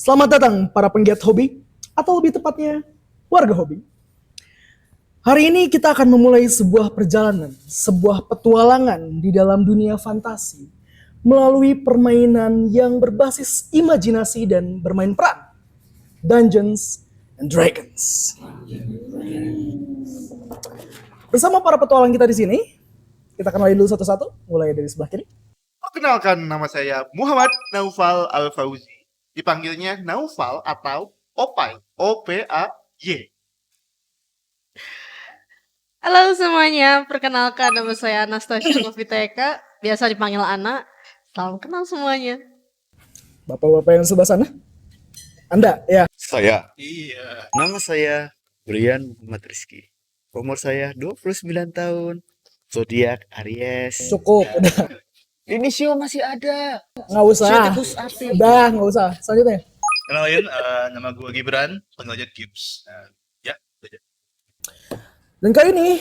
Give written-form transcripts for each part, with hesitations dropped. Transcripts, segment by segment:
Selamat datang para penggiat hobi, atau lebih tepatnya warga hobi. Hari ini kita akan memulai sebuah perjalanan, sebuah petualangan di dalam dunia fantasi melalui permainan yang berbasis imajinasi dan bermain peran. Dungeons and Dragons. Bersama para petualang kita di sini, kita kenalin dulu satu-satu, mulai dari sebelah kiri. Perkenalkan, nama saya Muhammad Naufal Al-Fauzi. Dipanggilnya Naufal atau Opay, O-P-A-Y. Halo semuanya, perkenalkan nama saya Anastasia Noviteka, biasa dipanggil Ana. Salam kenal semuanya. Bapak-bapak yang sebelah sana. Anda, ya. Saya. Iya. Nama saya Brian Muhammad Rizky. Umur saya 29 tahun. Zodiak Aries. Cukup, udah. Ini show masih ada. Nggak usah. Udah, nggak usah. Selanjutnya. Kenalin, nama gue Gibran, panggil aja Gibbs. Ya, udah. Dan kali ini,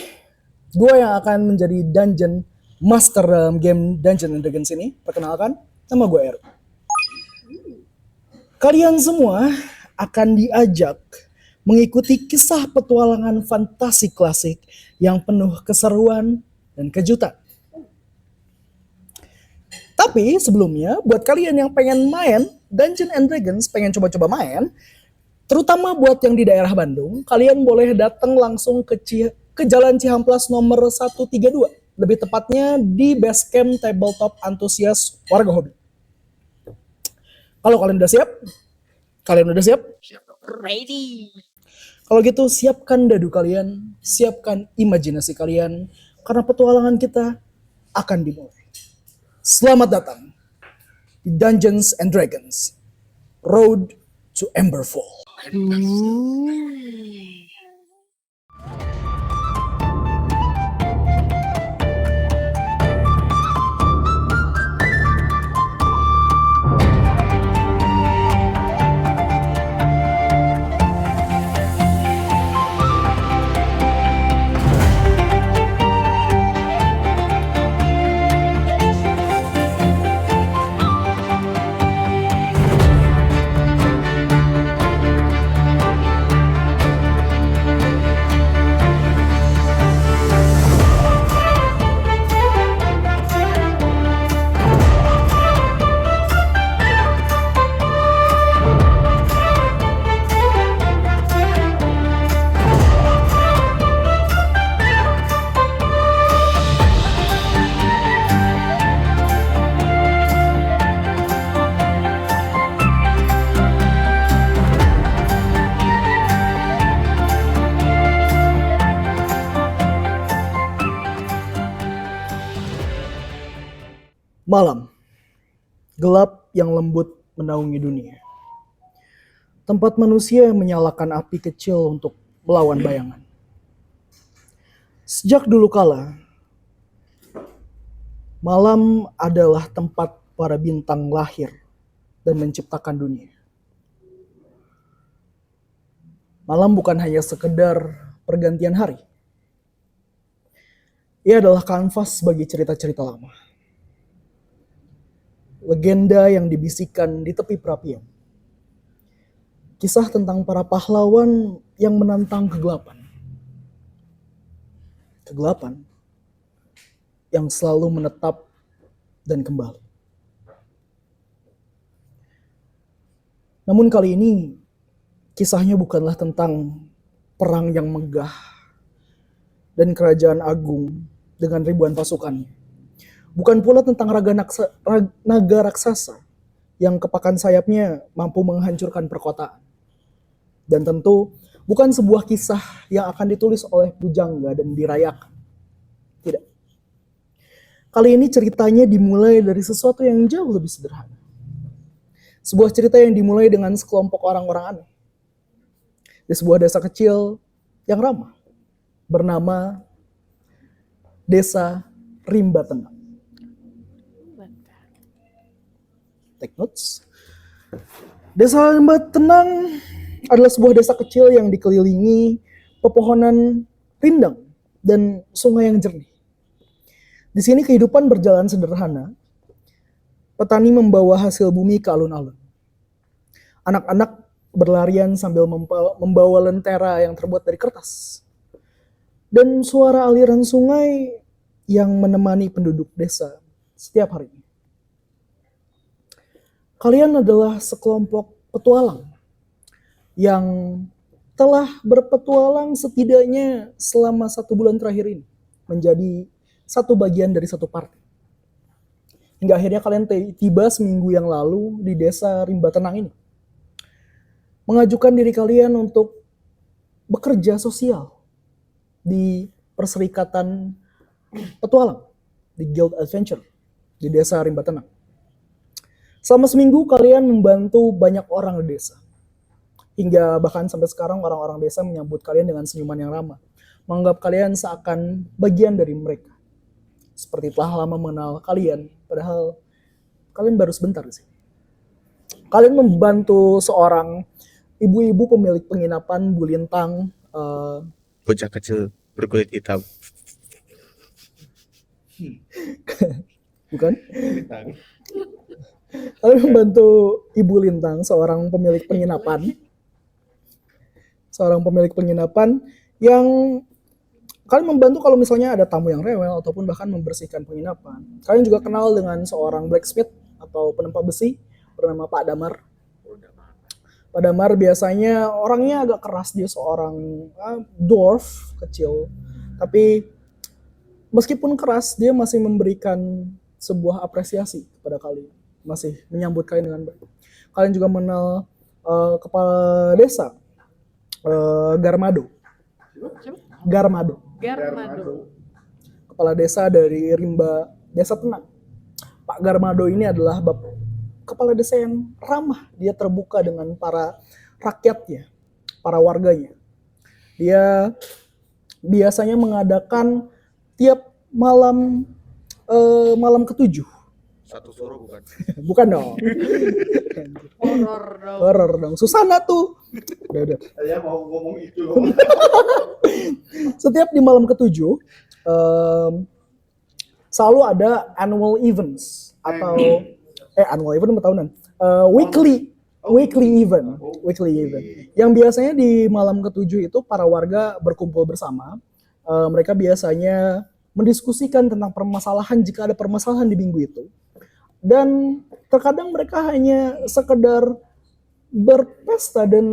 gue yang akan menjadi Dungeon Master dalam game Dungeons and Dragons ini. Perkenalkan, nama gue Eru. Kalian semua akan diajak mengikuti kisah petualangan fantasi klasik yang penuh keseruan dan kejutan. Tapi sebelumnya, buat kalian yang pengen main Dungeons and Dragons, pengen coba-coba main, terutama buat yang di daerah Bandung, kalian boleh datang langsung ke Jalan Cihamplas nomor 132. Lebih tepatnya di Basecamp Tabletop Antusias Warga Hobi. Kalau kalian udah siap? Ready. Kalau gitu siapkan dadu kalian, siapkan imajinasi kalian, karena petualangan kita akan dimulai. Selamat datang di Dungeons and Dragons, Road to Emberfall. Malam, gelap yang lembut menaungi dunia. Tempat manusia menyalakan api kecil untuk melawan bayangan. Sejak dulu kala, malam adalah tempat para bintang lahir dan menciptakan dunia. Malam bukan hanya sekedar pergantian hari. Ia adalah kanvas bagi cerita-cerita lama. Legenda yang dibisikkan di tepi perapian. Kisah tentang para pahlawan yang menantang kegelapan. Kegelapan yang selalu menetap dan kembali. Namun kali ini, kisahnya bukanlah tentang perang yang megah dan kerajaan agung dengan ribuan pasukannya. Bukan pula tentang naga raksasa yang kepakan sayapnya mampu menghancurkan perkotaan. Dan tentu bukan sebuah kisah yang akan ditulis oleh pujangga dan dirayakan. Tidak. Kali ini ceritanya dimulai dari sesuatu yang jauh lebih sederhana. Sebuah cerita yang dimulai dengan sekelompok orang-orang aneh. Di sebuah desa kecil yang ramah. Bernama Desa Rimba Tenang. Take notes. Desa Rimba Tenang adalah sebuah desa kecil yang dikelilingi pepohonan rindang dan sungai yang jernih. Di sini kehidupan berjalan sederhana. Petani membawa hasil bumi ke alun-alun. Anak-anak berlarian sambil membawa lentera yang terbuat dari kertas. Dan suara aliran sungai yang menemani penduduk desa setiap harinya. Kalian adalah sekelompok petualang yang telah berpetualang setidaknya selama 1 bulan terakhir ini. Menjadi satu bagian dari satu partai. Hingga akhirnya kalian tiba seminggu yang lalu di desa Rimba Tenang ini. Mengajukan diri kalian untuk bekerja sosial di perserikatan petualang, di Guild Adventure, di desa Rimba Tenang. Selama seminggu kalian membantu banyak orang di desa. Hingga bahkan sampai sekarang orang-orang desa menyambut kalian dengan senyuman yang ramah. Menganggap kalian seakan bagian dari mereka. Seperti telah lama mengenal kalian, padahal kalian baru sebentar di sini. Kalian membantu seorang ibu-ibu pemilik penginapan Bulintang, Bocah kecil berkulit hitam. bukan? Kalian membantu Ibu Lintang, seorang pemilik penginapan. Seorang pemilik penginapan yang kalian membantu kalau misalnya ada tamu yang rewel ataupun bahkan membersihkan penginapan. Kalian juga kenal dengan seorang blacksmith atau penempa besi bernama Pak Damar. Pak Damar biasanya orangnya agak keras, dia seorang dwarf kecil. Tapi meskipun keras, dia masih memberikan sebuah apresiasi kepada kalian. Masih menyambut kalian dengan baik. Kalian juga mengenal kepala desa, Garmado. Garmado. Kepala desa dari Rimba Desa Tenang. Pak Garmado ini adalah kepala desa yang ramah. Dia terbuka dengan para rakyatnya, para warganya. Dia biasanya mengadakan tiap malam ke-7. Satu suruh bukan? Bukan dong. Horor dong. Susana tuh. Udah. Saya mau ngomong itu. Setiap di malam ke-7 selalu ada annual events atau annual event tahunan. Weekly event. Yang biasanya di malam ke-7 itu para warga berkumpul bersama. Mereka biasanya mendiskusikan tentang permasalahan jika ada permasalahan di minggu itu. Dan terkadang mereka hanya sekedar berpesta dan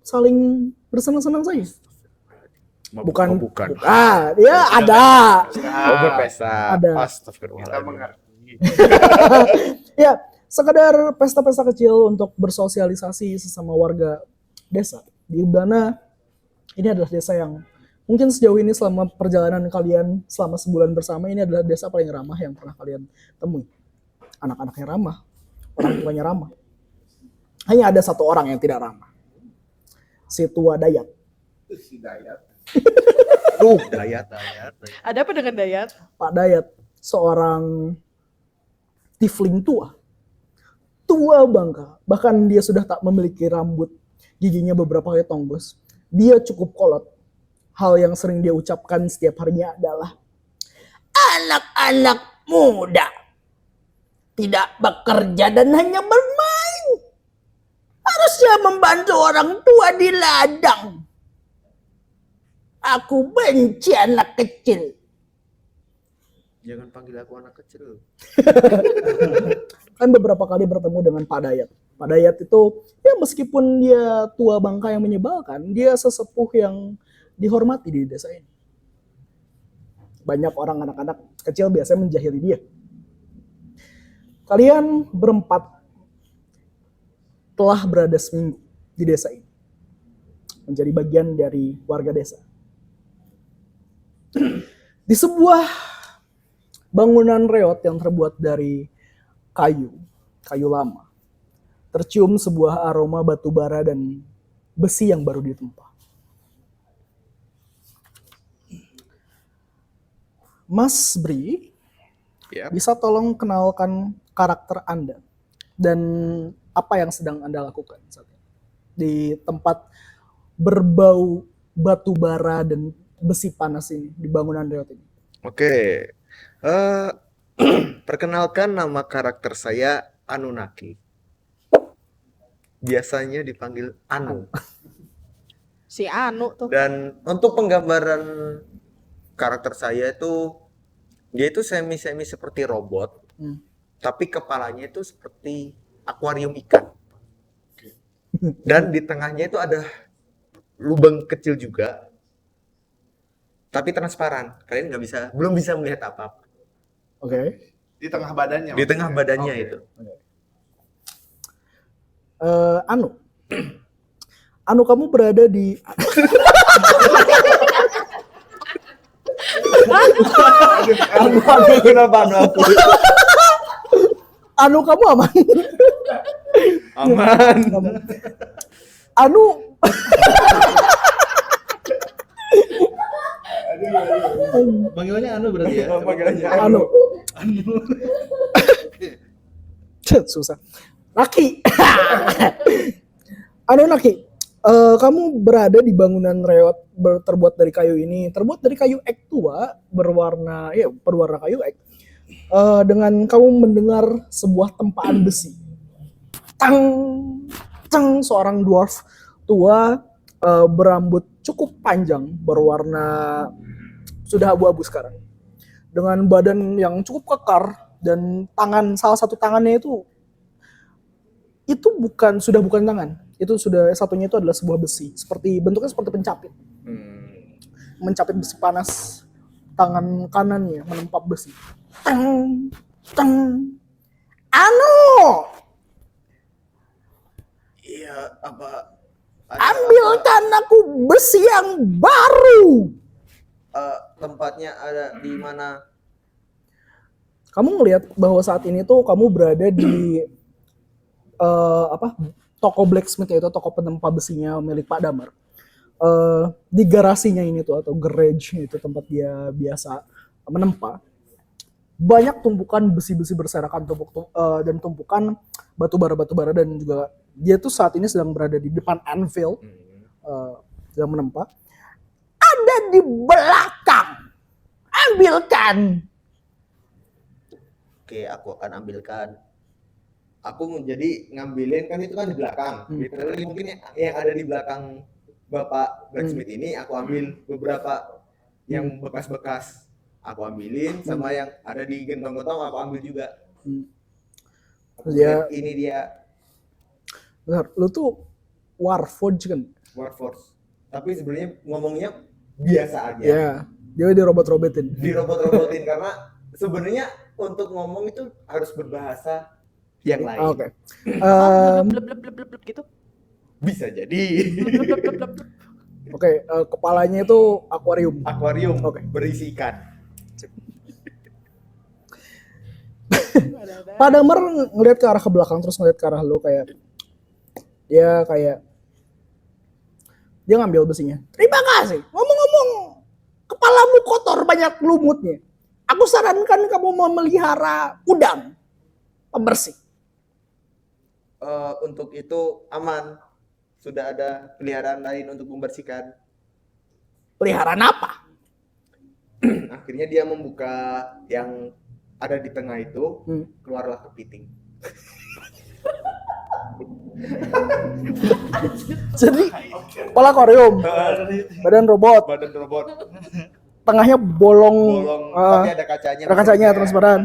saling bersenang-senang saja. Bukan. Ya ada. Berpesta. Ada. Astagfirullahaladzim. Ya, sekedar pesta-pesta kecil untuk bersosialisasi sesama warga desa. Di mana ini adalah desa yang mungkin sejauh ini selama perjalanan kalian selama sebulan bersama, ini adalah desa paling ramah yang pernah kalian temui. Anak-anaknya ramah, orang tuanya ramah. Hanya ada satu orang yang tidak ramah. Si tua Dayat. Dayat. Ada apa dengan Dayat? Pak Dayat, seorang tiefling tua. Tua bangka. Bahkan dia sudah tak memiliki rambut. Giginya beberapa kali tonggos. Dia cukup kolot. Hal yang sering dia ucapkan setiap harinya adalah, anak-anak muda tidak bekerja dan hanya bermain. Harusnya membantu orang tua di ladang. Aku benci anak kecil. Jangan panggil aku anak kecil. Kan beberapa kali bertemu dengan Pak Dayat. Pak Dayat itu, ya meskipun dia tua bangka yang menyebalkan, dia sesepuh yang dihormati di desa ini. Banyak orang anak-anak kecil biasanya menjahili dia. Kalian berempat telah berada seminggu di desa ini. Menjadi bagian dari warga desa. Di sebuah bangunan reot yang terbuat dari kayu lama, tercium sebuah aroma batu bara dan besi yang baru ditempa. Mas Bri, Yap. bisa tolong kenalkan karakter Anda dan apa yang sedang Anda lakukan saat ini di tempat berbau batu bara dan besi panas ini di bangunan reot ini. Oke. Perkenalkan, nama karakter saya Anunnaki. biasanya dipanggil Anu. Si Anu tuh. Dan untuk penggambaran karakter saya itu, dia itu semi-semi seperti robot, tapi kepalanya itu seperti akuarium ikan. Dan di tengahnya itu ada lubang kecil juga, tapi transparan. Kalian belum bisa melihat apa-apa. Oke. Di tengah badannya. Di tengah badannya Oke. itu. Anu. Anu, kamu berada di Kenapa aku? Anu, kamu aman? Aman. Anu, Panggilannya Anu berarti ya. Panggilannya Anu. Susah. Naki. Anu, Naki. Kamu berada di bangunan reot terbuat dari kayu ini, terbuat dari kayu ek tua berwarna kayu ek. Dengan kamu mendengar sebuah tempaan besi. Tang, tang, seorang dwarf tua berambut cukup panjang, berwarna sudah abu-abu sekarang, dengan badan yang cukup kekar dan salah satu tangannya itu sudah bukan tangan. Itu satunya itu adalah sebuah besi, bentuknya seperti pencapit. Mencapit besi panas. Tangan kanannya menempap besi. Teng, teng. Anu, Iya, apa? ambilkan aku besi yang baru. Tempatnya ada di mana? Kamu ngelihat bahwa saat ini tuh kamu berada di toko blacksmith, yaitu toko penempa besinya milik Pak Damar. Di garasinya ini tuh, atau garage, itu tempat dia biasa menempa, banyak tumpukan besi-besi berserakan, dan tumpukan batu bara dan juga dia tuh saat ini sedang berada di depan anvil, sedang menempa. Ada di belakang, ambilkan. Oke, aku akan ambilkan. Aku jadi ngambilin, kan itu kan di belakang. Literally mungkin yang ada di belakang Bapak blacksmith ini aku ambil beberapa yang bekas-bekas. Aku ambilin, sama yang ada di gentong-gentong aku ambil juga. Dia, Ini dia benar, lu tuh Warforged kan? Warforged. Tapi sebenarnya ngomongnya biasa aja. Ya, dia dirobot-robotin. Dirobot-robotin karena sebenarnya untuk ngomong itu harus berbahasa yang lain. Oke. Blub blub blub blub blub gitu. Bisa jadi. Blub blub blub blub blub. Oke, kepalanya itu akuarium. Akuarium Oke. berisi ikan. Pak Damar ngeliat ke arah ke belakang, terus ngeliat ke arah lo, dia ngambil besinya. Terima kasih. Ngomong-ngomong, kepalamu kotor, banyak lumutnya. Aku sarankan kamu memelihara udang pembersih. Untuk itu aman. Sudah ada peliharaan lain untuk membersihkan. Peliharaan apa? Akhirnya dia membuka yang ada di tengah itu, keluarlah kepiting. Jadi kepala akuarium, badan robot, Badan robot, tengahnya bolong, tapi ada kacanya. ada kacanya transparan.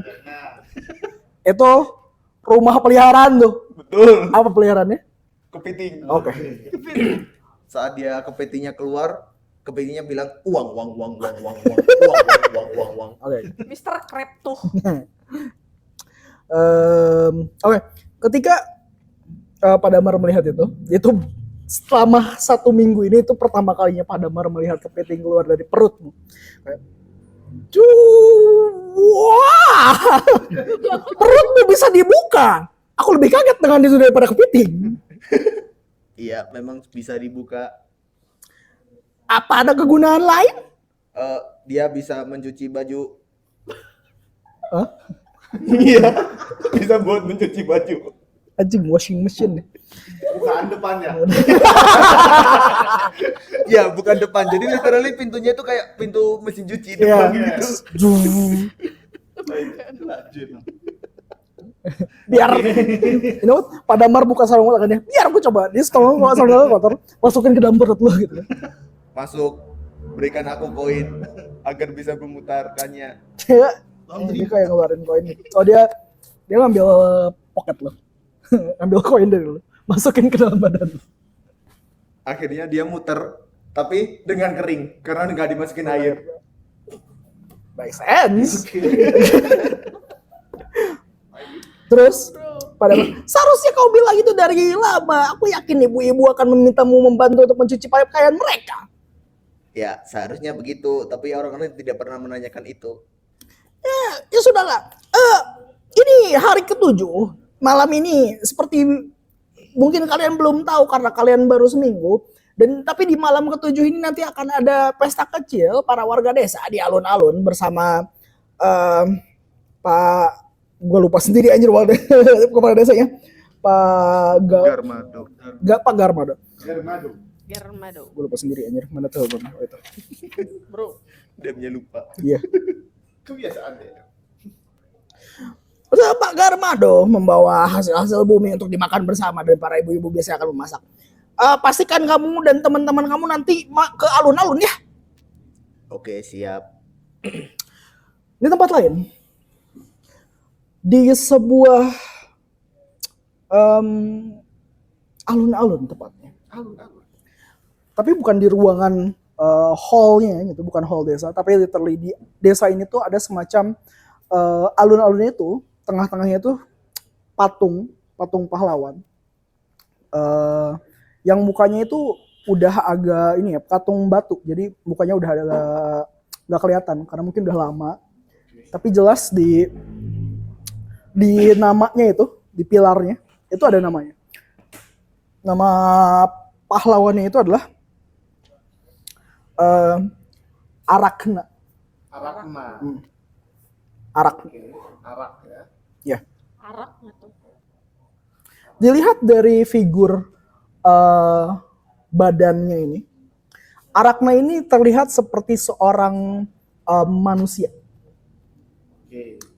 Itu rumah peliharaan tuh. Betul. Apa peliharaannya? Kepiting. Oke. Saat dia kepitingnya keluar, kepitingnya bilang uang. Oke. Mr. Crab tuh. Oke. Ketika Pak Damar melihat itu selama 1 minggu ini itu pertama kalinya Pak Damar melihat kepiting keluar dari perutmu. Kayak, wah, perutmu bisa dibuka. Aku lebih kaget dengan itu daripada kepiting. Iya, memang bisa dibuka. Apa ada kegunaan lain? Dia bisa mencuci baju. Hah? Iya, bisa buat mencuci baju. Anjing, washing machine. Bukan depannya. Ya, bukan depan. Jadi literally pintunya itu kayak pintu mesin cuci Iya. depan gitu. Lanjut. Biar you know, Pak Damar buka sarung tangannya. Biar aku coba. Dia tolong kalau sarung kotor, masukin ke dalam perut lo gitu. Masuk, berikan aku koin agar bisa memutarkannya. Dia kayak ngeluarin koin gitu. Oh dia ngambil pocket lo. Ngambil koin dari lo. Masukin ke dalam badan lo. Akhirnya dia muter, tapi dengan kering karena nggak dimasukin air. Make sense. Terus pada seharusnya kau bilang itu dari lama. Aku yakin ibu-ibu akan memintamu membantu untuk mencuci pakaian mereka. Ya, seharusnya begitu, tapi orang-orang tidak pernah menanyakan itu. Ya sudahlah. Ini hari ke-7. Malam ini seperti mungkin kalian belum tahu karena kalian baru seminggu. Tapi di malam ke-7 ini nanti akan ada pesta kecil para warga desa di alun-alun bersama Pak, gue lupa sendiri anjir kepala desanya. Pak Garmado. Pak Garmado. Germado. Gue lupa sendiri anjir. Mana tahu bang itu. Bro. Dia lupa. Iya. Kebiasaan deh. Terus Pak Garmado membawa hasil-hasil bumi untuk dimakan bersama dan para ibu-ibu biasanya akan memasak. Pastikan kamu dan teman-teman kamu nanti ke alun-alun ya. Oke, siap. Di tempat lain, di sebuah alun-alun tepatnya. Tapi bukan di ruangan hallnya gitu, bukan hall desa, tapi literally di desa ini tuh ada semacam alun-alunnya itu, tengah-tengahnya itu patung pahlawan. Yang mukanya itu udah agak ini ya, patung batu, jadi mukanya udah nggak kelihatan karena mungkin udah lama. Tapi jelas di namanya itu, di pilarnya itu ada namanya. Nama pahlawannya itu adalah Arakna. Arak. Arak ya. Ya. Arak nggak tuh? Dilihat dari figur badannya ini, Arakna ini terlihat seperti seorang manusia.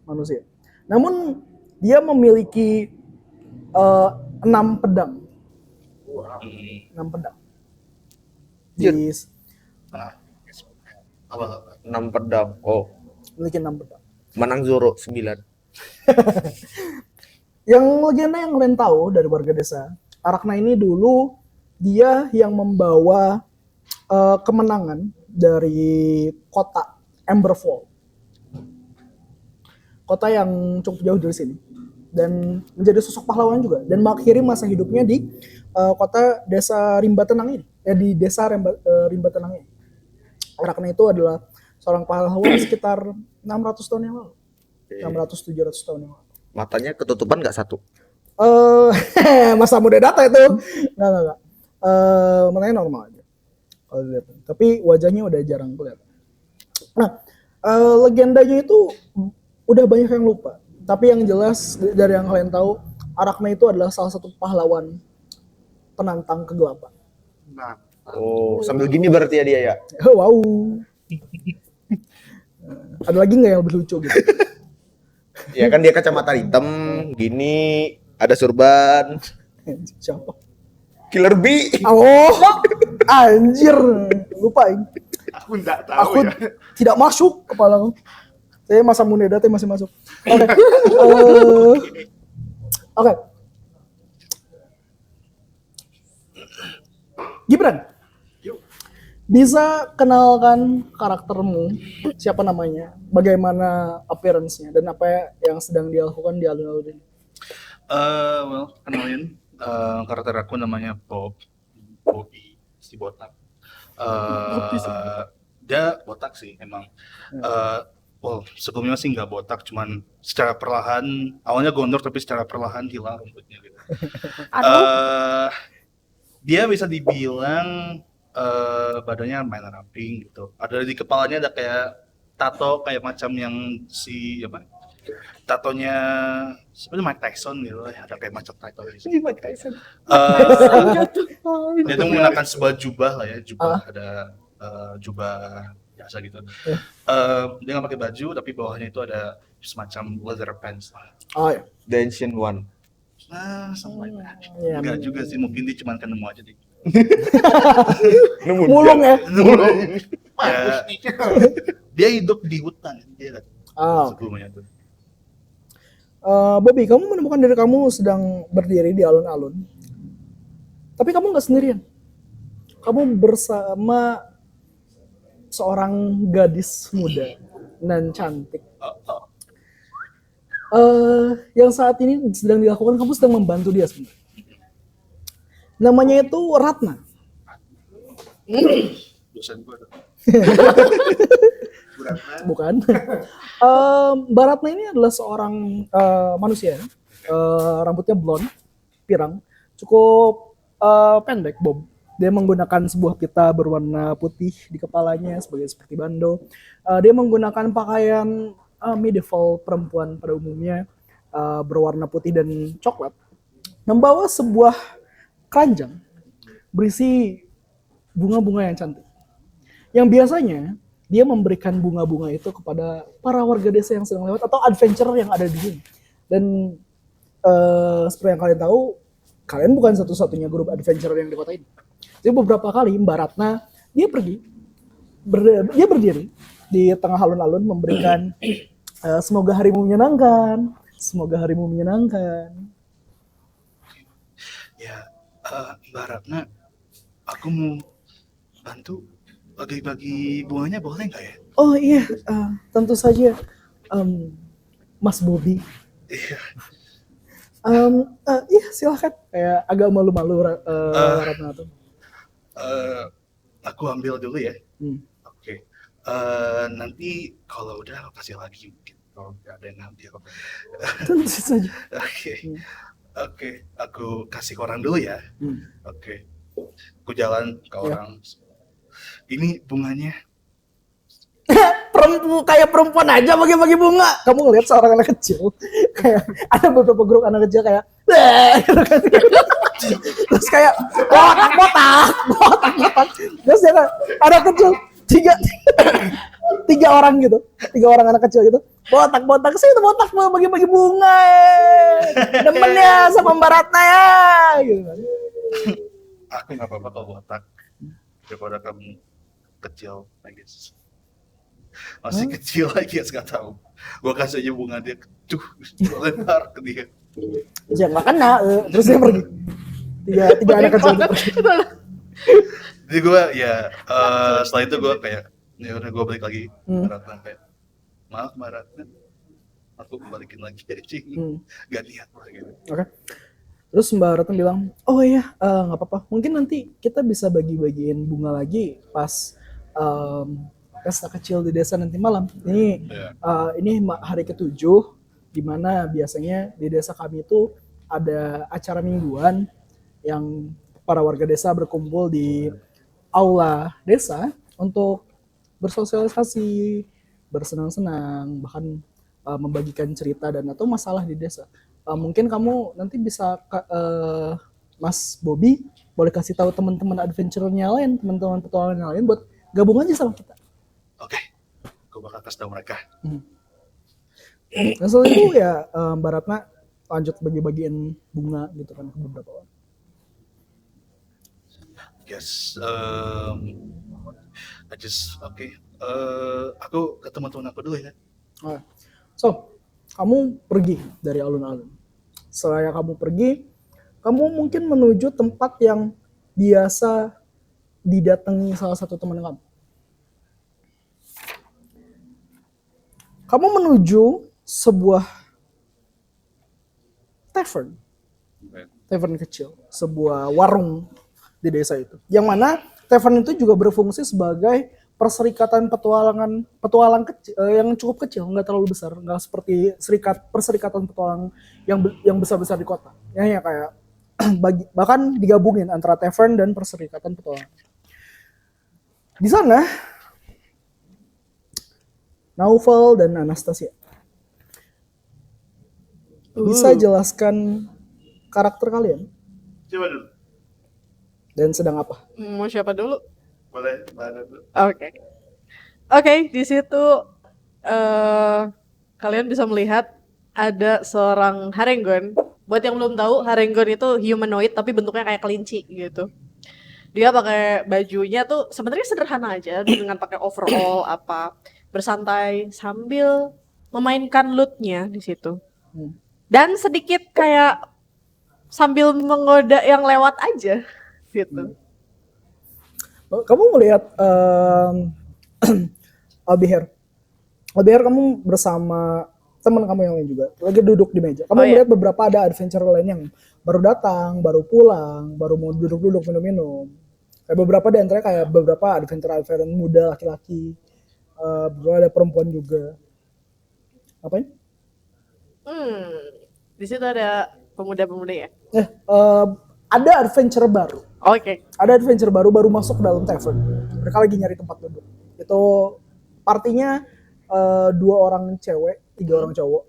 Manusia. Namun dia memiliki 6 pedang. 6 pedang. Di, Apa? 6 pedang. Oh, memiliki 6 pedang. Manang Zoro 9. Yang legenda yang kalian tahu dari warga desa, Arakna ini dulu dia yang membawa kemenangan dari kota Emberfall. Kota yang cukup jauh dari sini. Dan menjadi sosok pahlawan juga. Dan mengakhiri masa hidupnya di kota desa Rimba Tenang ini. Di desa Rimba Tenang ini. Arakna itu adalah seorang pahlawan sekitar 600 tahun yang lalu. 600-700 tahun yang lalu. Matanya ketutupan nggak satu? Masa muda data itu. Enggak. Matanya normal aja. Kalau dilihat. Tapi wajahnya udah jarang kelihatan. Nah, legendanya itu udah banyak yang lupa. Tapi yang jelas dari yang kalian tahu, Arakna itu adalah salah satu pahlawan penantang kegelapan. Nah, Oh, sambil gini berarti ya dia ya? Wow. Ada lagi nggak yang lebih lucu gitu? Ya kan dia kacamata hitam, gini, ada surban. Siapa? Killer Bee. Oh, anjir, lupa. aku nggak tahu Aku ya. tidak masuk kepala. Saya masa muda data masih masuk. Oke. Oke. Gibran, bisa kenalkan karaktermu, siapa namanya, bagaimana appearance-nya, dan apa yang sedang dia lakukan di alun-alun ini? Well, kenalin, karakter aku namanya Bobby, si botak. Dia botak sih emang. Well, sebelumnya sih nggak botak, cuman secara perlahan, awalnya gondrong tapi secara perlahan hilang rambutnya gitu. Dia bisa dibilang badannya main ramping gitu. Ada di kepalanya ada kayak tato kayak macam yang si apa? Tatonya sebenarnya Mike Tyson gitu, ada kayak macam tato di sini. Mike Tyson. Dia tuh menggunakan sebuah jubah lah ya, jubah ada jubah biasa gitu. Dia nggak pakai baju tapi bawahnya itu ada semacam leather pants lah. Oh ya. The Ancient One. Nah, something like that. Ya, Enggak juga sih, mungkin dia cuma ketemu aja deh. Nemu mulung ya. Ya, dia hidup di hutan. Dia Ah, sebelumnya tuh. Bobby, kamu menemukan diri kamu sedang berdiri di alun-alun. Tapi kamu nggak sendirian. Kamu bersama seorang gadis muda dan cantik. Yang saat ini sedang dilakukan, kamu sedang membantu dia sebenarnya. Namanya itu Ratna. Dosen gua tuh. Bukan. Mbak Ratna ini adalah seorang manusia, rambutnya blonde, pirang, cukup pendek, bob. Dia menggunakan sebuah pita berwarna putih di kepalanya seperti bando. Dia menggunakan pakaian medieval perempuan pada umumnya, berwarna putih dan coklat. Membawa sebuah keranjang berisi bunga-bunga yang cantik. Yang biasanya dia memberikan bunga-bunga itu kepada para warga desa yang sedang lewat atau adventurer yang ada di sini. Dan seperti yang kalian tahu, kalian bukan satu-satunya grup adventurer yang di kota ini. Jadi beberapa kali Mbak Ratna dia pergi, dia berdiri di tengah alun-alun memberikan semoga harimu menyenangkan, semoga harimu menyenangkan. Ya, Mbak Ratna, aku mau bantu bagi-bagi bunganya boleh nggak ya? Oh iya, tentu saja, Mas Bobby. Iya. Iya silahkan. Kayak agak malu-malu Ratna tuh. Aku ambil dulu ya. Hmm. Oke. Nanti kalau udah aku kasih lagi mungkin kalau nggak ada yang ngambil. Tentu saja. Oke. Oke, aku kasih ke orang dulu ya. Hmm. Oke. Aku jalan ke orang. Ini bunganya. Kayak perempuan aja bagi-bagi bunga. Kamu ngeliat seorang anak kecil, kayak ada beberapa grup anak kecil kayak, gitu kan. Terus kayak botak. Terus dia kayak anak kecil tiga orang gitu, 3 orang anak kecil gitu, botak sih itu botak mau bagi-bagi bunga, demennya sama Mbak Ratna ya, gitu kan. Aku nggak apa-apa kalau botak. Daripada kamu kecil, I guess. Masih kecil lagi, nggak tahu. Gua kasih aja bunga dia, gua lempar ke dia. Ya nggak kena, terus dia pergi. Tiga anak kecil itu pergi. Jadi gue ya setelah itu gue kayak ya udah gue balik lagi Mbak Ratna kayak maaf Mbak Ratna, aku balikin lagi aja, gak niat lah gitu. Oke. Terus Mbak Ratna bilang, oh iya nggak apa-apa, mungkin nanti kita bisa bagi-bagiin bunga lagi pas pesta kecil di desa nanti malam. Ini hari ke-7 di mana biasanya di desa kami itu ada acara mingguan yang para warga desa berkumpul di aula desa untuk bersosialisasi, bersenang-senang, bahkan membagikan cerita dan atau masalah di desa. Mungkin kamu nanti bisa Mas Bobby boleh kasih tahu teman-teman adventure-nya lain, teman-teman petualangan yang lain buat gabung aja sama kita. Oke, gue bakal kasih tahu mereka. Nah setelah itu ya Mbak Ratna lanjut bagi-bagiin bunga gitu kan ke beberapa orang. Yes, aku ke teman-teman aku dulu ya. So, kamu pergi dari alun-alun. Setelah kamu pergi, kamu mungkin menuju tempat yang biasa didatangi salah satu teman kamu. Kamu menuju sebuah tavern kecil, sebuah warung di desa itu. Yang mana tavern itu juga berfungsi sebagai perserikatan petualang kecil yang cukup kecil, nggak terlalu besar, nggak seperti perserikatan petualang yang besar-besar di kota. Ya kayak bahkan digabungin antara tavern dan perserikatan petualang. Di sana Naufal dan Anastasia bisa jelaskan karakter kalian Coba dulu. dan sedang apa? Mau siapa dulu? Boleh, mana dulu? Oke, di situ kalian bisa melihat ada seorang Harengon. Buat yang belum tahu, Harengon itu humanoid tapi bentuknya kayak kelinci gitu. Dia pakai bajunya tuh sebenarnya sederhana aja dengan pakai overall apa, bersantai sambil memainkan lute-nya di situ. Hmm. Dan sedikit kayak sambil menggoda yang lewat aja gitu. Kamu melihat Albiher. Albiher, kamu bersama teman kamu yang lain juga lagi duduk di meja. Kamu Oh, iya. melihat beberapa ada adventure lain yang baru datang, baru pulang, baru mau duduk-duduk minum-minum. Kayak beberapa di antaranya kayak beberapa adventure muda laki-laki. Beberapa ada perempuan juga. Apain? Di situ ada pemuda-pemuda ya. Ada adventure baru. Oke. Ada adventure baru masuk ke dalam tavern. Mereka lagi nyari tempat duduk. Itu partinya 2 orang cewek, 3 orang cowok.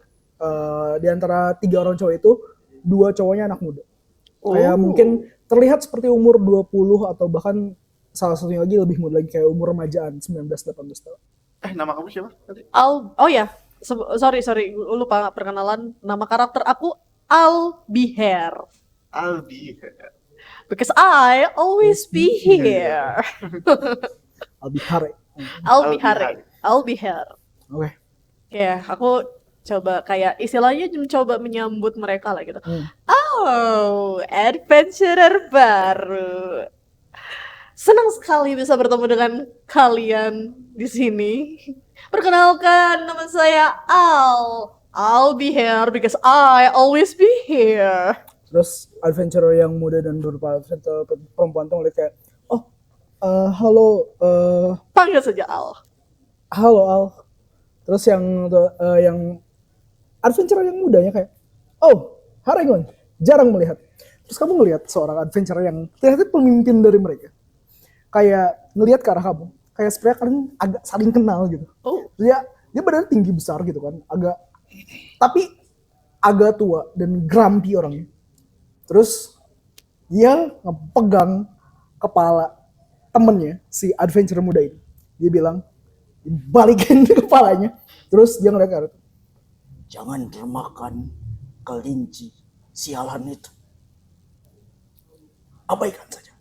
Di antara 3 orang cowok itu 2 cowoknya anak muda. Kayak mungkin terlihat seperti umur 20 atau bahkan salah satunya lagi lebih muda lagi kayak umur remajaan 19-18 tahun. Nama kamu siapa tadi? Oh ya, sorry, lupa perkenalan. Nama karakter aku Albiher. Albi. Because I always be here. Albihare. Albiher. Oke. Ya, aku coba kayak istilahnya coba menyambut mereka lah gitu. Oh, adventurer baru. Senang sekali bisa bertemu dengan kalian di sini. Perkenalkan, nama saya I'll be here because I always be here. Terus adventurer yang muda dan beberapa adventurer perempuan tuh ngeliat kayak, oh, halo, Panggil saja Al. halo Al. Terus yang adventurer yang mudanya kayak, oh, Harengon, jarang melihat. Terus kamu ngelihat seorang adventurer yang ternyata pemimpin dari mereka. Kayak ngelihat ke arah kamu. Kayak sebenarnya kalian agak saling kenal gitu. Oh, Dia badannya tinggi besar gitu kan. Tapi agak tua dan grumpy orangnya. Terus dia ngepegang kepala temennya, si adventurer muda ini. Dia bilang, balikin kepalanya. Terus dia ngeliat ke arah itu. Jangan termakan kelinci sialan itu. Abaikan saja.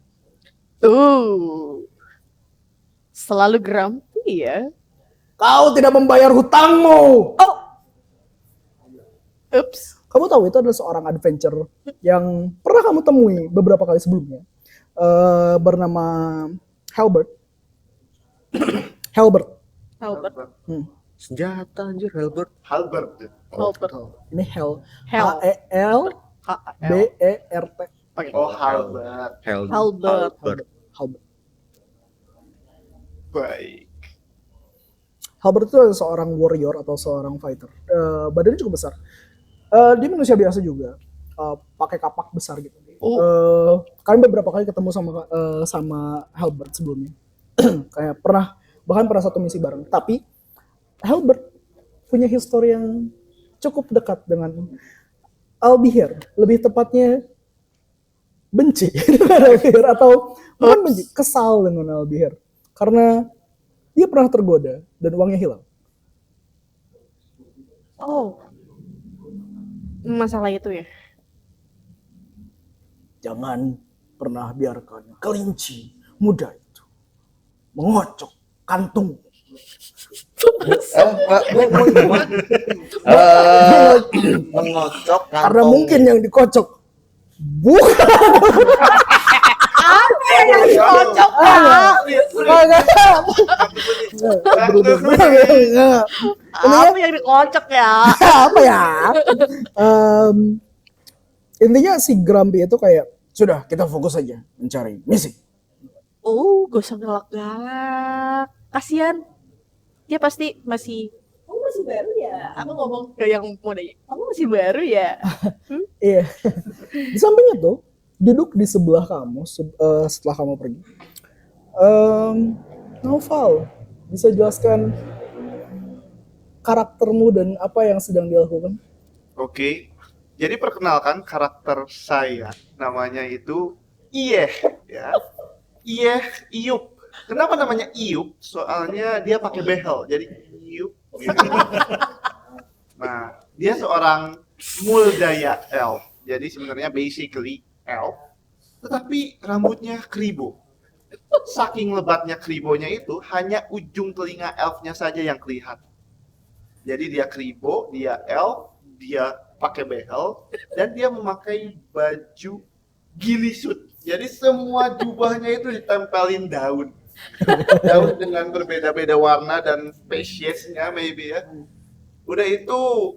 selalu grumpy ya. Kau tidak membayar hutangmu. Oh, oops. Kamu tahu itu adalah seorang adventure yang pernah kamu temui beberapa kali sebelumnya. Bernama Halbert. Halbert. Albert. Senjata anjir, Albert. Halbert. Albert. Ini Hel. Hel. H-E-L-B-E-R-T. Oke. Oh, Halbert. Albert. Halbert. Baik. Halbert itu adalah seorang warrior atau seorang fighter. Badannya cukup besar. Dia manusia biasa juga. Pakai kapak besar gitu. Kalian beberapa kali ketemu sama Halbert sebelumnya. Kayak bahkan pernah satu misi bareng. Tapi Halbert punya histori yang cukup dekat dengan Albiher. Lebih tepatnya benci dengan Albiher atau bukan benci, kesal dengan Albiher. Karena dia pernah tergoda dan uangnya hilang. Oh. Masalah itu ya. Jangan pernah biarkan kelinci muda itu mengocok kantung. Mengocok Karena kantong. mungkin yang dikocok bukan Yang dikocok, apa yang dikocok ya? apa ya? Intinya si Grumpy itu kayak sudah kita fokus aja mencari misi. Gak usah galak-galak. Kasian. Dia pasti masih. Kamu masih baru ya? Aku ngomong ke yang mudanya. Kamu masih baru ya? Iya. Di sampingnya tuh duduk di sebelah kamu setelah kamu pergi. Naufal, bisa jelaskan karaktermu dan apa yang sedang dilakukan? Oke. Jadi perkenalkan karakter saya, namanya itu Iyeh ya. Iyup. Kenapa namanya Iyup? Soalnya dia pakai behel. Jadi Iyup gitu. Nah, Dia seorang Muldaya elf. Jadi sebenarnya basically elf, tetapi rambutnya kribo. Saking lebatnya kribonya itu, hanya ujung telinga elfnya saja yang kelihatan. Jadi dia kribo, dia elf, dia pakai behel, dan dia memakai baju gilisut. Jadi semua jubahnya itu ditempelin daun. Daun dengan berbeda-beda warna dan spesiesnya maybe ya. Udah itu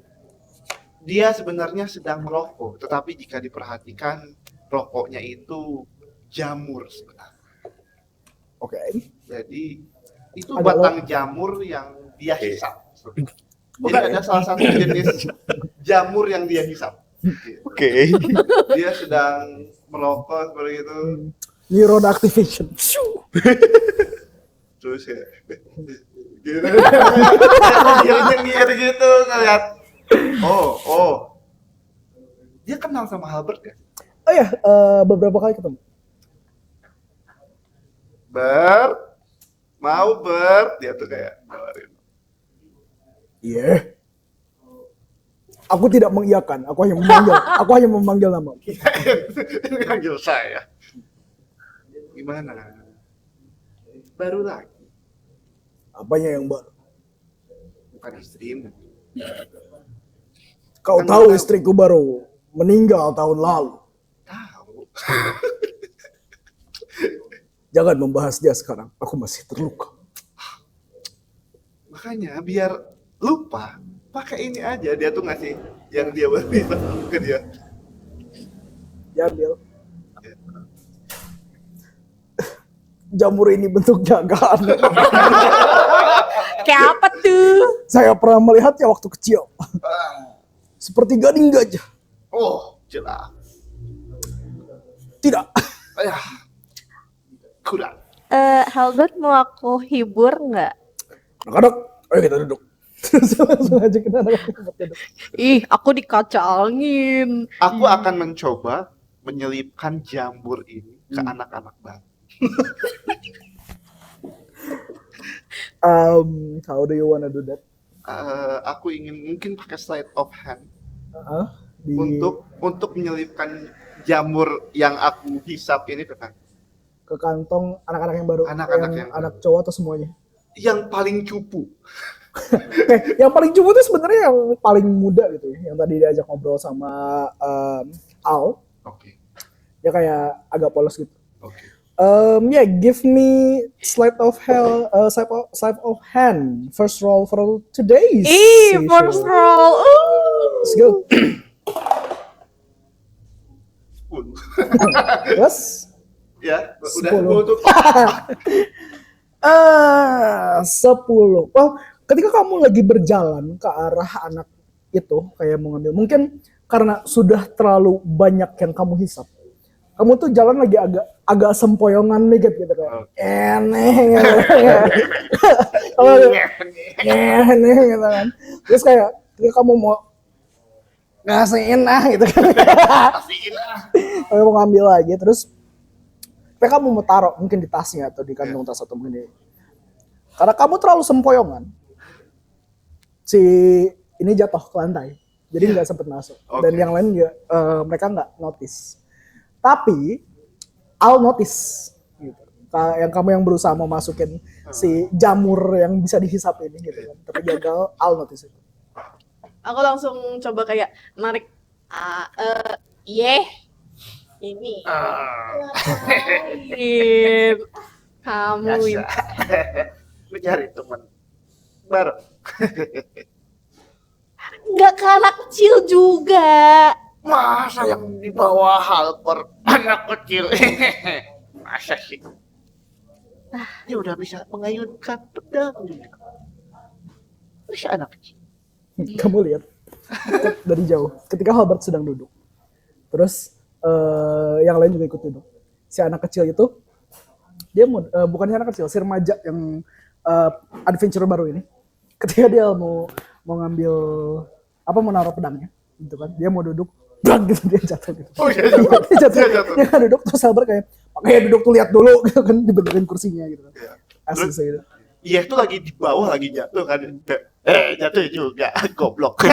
dia sebenarnya sedang merokok, tetapi jika diperhatikan rokoknya itu jamur sebenarnya. Oke. Jadi itu Agak batang jamur yang dia hisap. Jadi Bukan. ada salah satu jenis jamur yang dia hisap. Oke. Dia sedang merokok seperti itu. Neuron activation. Shoo. Terus ya gitu. Nyengir gitu ngeliat. Oh. Dia kenal sama Albert ya? Oh ya, beberapa kali ketemu. Bert, mau Bert? Dia tuh kayak nawarin. Iya. Aku tidak mengiyakan, aku hanya memanggil, aku hanya memanggil nama. Panggil saya. Gimana? Baru lagi, Apanya yang baru? bukan istrimu. Kau Kan tahu tahu. istriku baru meninggal tahun lalu. Tahu. Jangan membahas dia sekarang, aku masih terluka. Makanya biar lupa, pakai ini aja. Dia tuh ngasih yang dia beli ke dia. Diambil. Jamur ini bentuknya agak aneh. Kayak apa tuh? Saya pernah melihatnya waktu kecil. Seperti gading gajah. Oh, jelas. Tidak. Ayah, kurang. Halbert mau aku hibur nggak? Anak-anak, ayo kita duduk. Terus langsung aja kita anak-anak duduk. Ih, aku dikacangin. Aku akan mencoba menyelipkan jamur ini ke anak-anak baru. How do you wanna do that? Aku ingin mungkin pakai sleight of hand Di untuk menyelipkan jamur yang aku hisap ini ke kan. ke kantong anak-anak yang baru. Anak-anak yang anak cowok atau semuanya? Yang paling cupu. Yang paling cupu itu sebenarnya yang paling muda gitu ya. Yang tadi diajak ngobrol sama Al. Oke. Dia kayak agak polos gitu. Oke. Yeah, give me sleight of hand. First roll for today's Ih, session. first roll. Let's go. 10. Yes. Ya, udah 10. untuk 10. Well, ketika kamu lagi berjalan ke arah anak itu, kayak mau ngambil, mungkin karena sudah terlalu banyak yang kamu hisap, kamu tuh jalan lagi agak sempoyongan dikit gitu kayak aneh aneh gitu kan. Terus kayak ketika kamu mau ngasihin gitu kan, kamu mau ngambil lagi, terus kayak kamu mau taruh mungkin di tasnya atau di kantong tas atau mungkin karena kamu terlalu sempoyongan, si ini jatuh ke lantai, jadi nggak sempet masuk. Dan yang lain juga mereka nggak notice. Tapi Al notice gitu. Yang kamu yang berusaha mau masukin si jamur yang bisa dihisap ini gitu kan. Tapi gagal, Al notice itu. Aku langsung coba kayak narik. Ini. Ngapain? Kamu ini. mencari teman baru. Nggak ke anak kecil juga. Masa yang di bawah Halper anak kecil. Masa sih? Dia udah bisa mengayunkan pedang. Bisa anak kecil. Kamu lihat dari jauh ketika Halbert sedang duduk. Terus yang lain juga ikut duduk. Si anak kecil itu dia bukannya anak kecil, si remaja yang adventure baru ini. Ketika dia mau ngambil mau naruh pedangnya gitu kan. Dia mau duduk, blang gitu dia jatuh gitu. Oh iya, jatuh. Dia jatuh. Dia duduk terus Halbert kayak duduk tuh lihat dulu gitu kan, dibenerin kursinya gitu kan. Iya. Asli gitu. Iya itu lagi di bawah lagi jatuh kan. Jatuh juga. Goblok.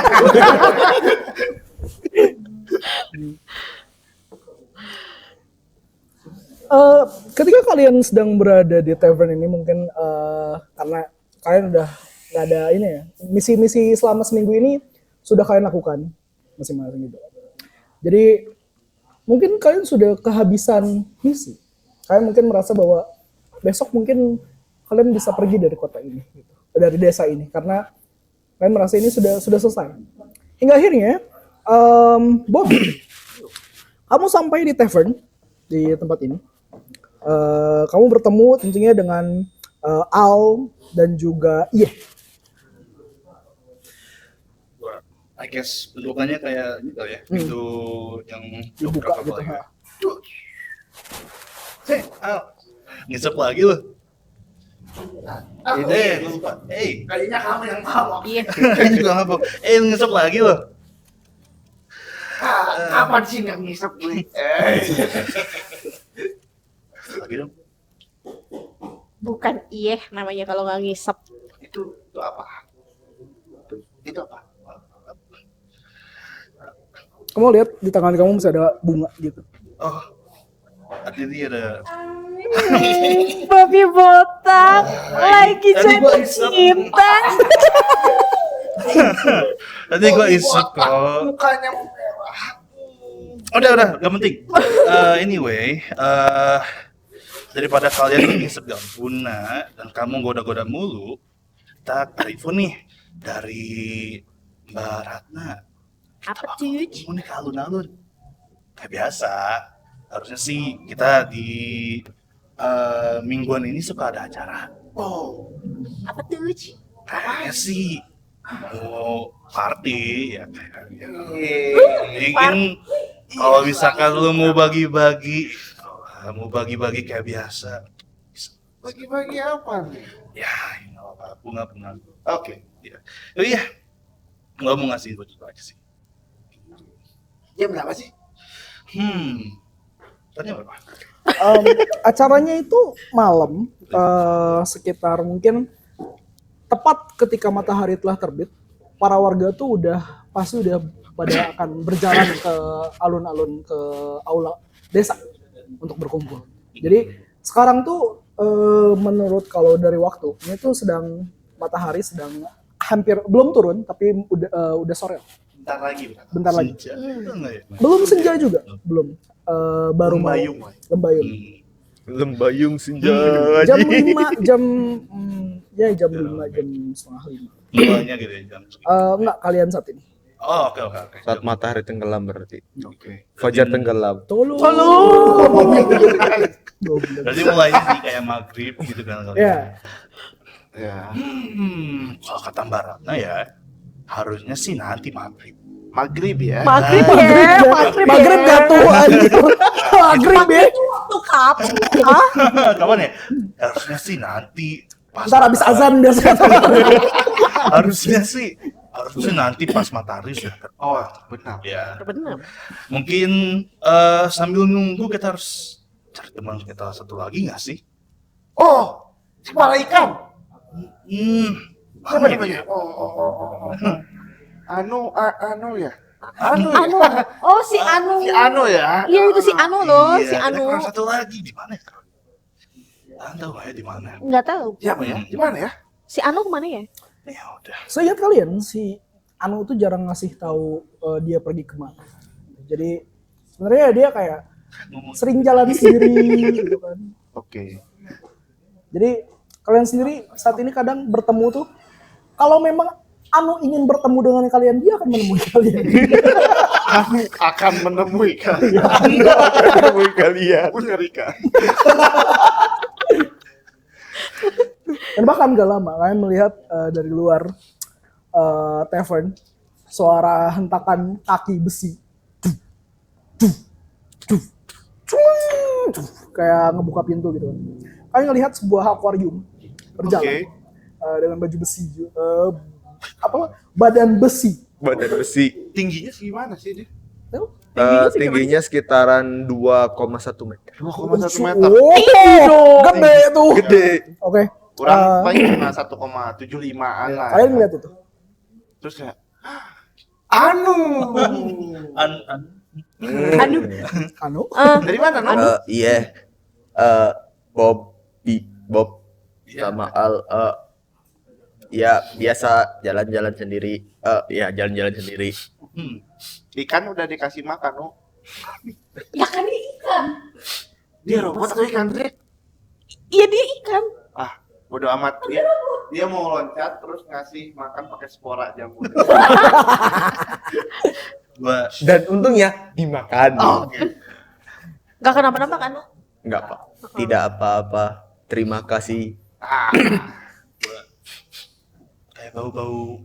Ketika kalian sedang berada di tavern ini mungkin karena kalian udah nggak ada ini ya, misi-misi selama seminggu ini sudah kalian lakukan masing-masing gitu. Jadi mungkin kalian sudah kehabisan misi. Kalian mungkin merasa bahwa besok mungkin kalian bisa pergi dari kota ini, gitu, dari desa ini, karena kalian merasa ini sudah selesai. Hingga akhirnya, Bob, kamu sampai di tavern di tempat ini. Kamu bertemu tentunya dengan Al dan juga I guess bentukannya kayak gitu ya, pintu yang dibuka beberapa gitu. kali. Ha. Al, ngisep lagi lo. Lu lupa. Kayaknya kamu yang mau. Iya. Ini juga ngapa? Ngisep lagi lo. Kapan sih nggak ngisep gue? Lagi dong. Bukan iya namanya kalau nggak ngisep. Itu apa? Itu apa? Kamu lihat di tangan kamu masih ada bunga gitu. Oh, artinya ada. Babi botak lagi Tadi gua jatuh isep. cinta. Tadi gua isep kok. Mukanya Udah, gak penting. Anyway, daripada kalian ngisep gak guna dan kamu goda-goda mulu, kita telepon nih dari Mbak Ratna. Apa tuh? Kamu nih ke alun-alun. Kayak biasa, harusnya sih kita di mingguan ini suka ada acara. Oh, Apa tuh? Kayaknya sih mau party ya kayak ya. iya. Mungkin kalau misalkan lu mau bagi-bagi kayak biasa. Bagi-bagi apa nih? Ya, ini nggak apa-apa, bunga-bunga. Oke. Ya. Oh iya, nggak mau ngasih buat itu aja sih. Jam berapa sih? Tanya berapa? Acaranya itu malam, sekitar mungkin tepat ketika matahari telah terbit. Para warga tuh pasti udah pada akan berjalan ke alun-alun, ke aula desa untuk berkumpul. Jadi sekarang tuh menurut kalau dari waktu ini tuh matahari sedang hampir belum turun tapi udah sore. Bentar lagi. Bentar lagi. Senja? Enggak ya? Belum senja juga, belum. Baru mau Lembayung. lembayung. Lembayung senja Jam 5, jam 5, jam setengah 5. Mulanya gitu ya jam segitu. Enggak, kalian saat ini. Oh, oke. saat matahari tenggelam berarti. Oke. Fajar tenggelam. Tolong. Berarti mulainya sih kayak maghrib gitu kan kali. Ya, Ya. Kalau kata Mbak Ratna ya, harusnya sih nanti maghrib. Maghrib ya. Maghrib ya, maghrib gak tuh anjir. Maghrib ya. Waktu kapan? Kapan ya? Harusnya sih nanti pas Ntar abis matahari- azan biasanya. harusnya nanti pas matahari sudah terbit. Oh, benar. Ya, Benar. mungkin sambil nunggu kita harus cari teman kita satu lagi nggak sih? Oh, si kepala ikan. Mana Siapa ya? namanya? Oh. Anu ya. Anu ya. Anu. Oh, si Anu. Si Anu ya. Iya, itu si Anu loh, Iya, si ada Anu. kurang satu lagi di mana ya? Anda tahu nggak ya di mana? Nggak tahu. Siapa ya? Di mana ya? Si Anu kemana ya? Ya udah. Saya lihat kalian si Anu tuh jarang ngasih tahu dia pergi kemana. Jadi sebenarnya dia kayak sering jalan sendiri gitu kan. Oke. Jadi kalian sendiri saat ini kadang bertemu tuh, kalau memang Anu ingin bertemu dengan kalian, dia akan menemui kalian. Anu akan menemui kalian. Menemui kalian. Mengerikan. Dan bahkan gak lama kalian melihat dari luar tavern suara hentakan kaki besi. Kayak ngebuka pintu gitu kan. Kalian ngelihat sebuah akuarium berjalan dengan baju besi, badan besi. Badan besi. Tingginya gimana sih dia? Tahu? Tingginya sekitaran 2,1 meter. 2,1 meter. Oh, gede tuh. Gede. Oke, kurang paling cuma 1,75an lah. Kalian ngeliat itu? Terus kayak anu. Aduh. Anu? Dari mana, Nu? Iya. Bob sama Al ya biasa jalan-jalan sendiri. Ya jalan-jalan sendiri. Ikan udah dikasih makan, Nu. Ya kan dia ikan. Dia robot atau ikan, Dre? Iya dia ikan. Bodo amat. Dia mau loncat terus ngasih makan pakai spora jamur. Gua Dan untungnya dimakan. Gak kenapa-napa kan? Enggak, Pak. Tidak apa-apa. Terima kasih. kayak bau-bau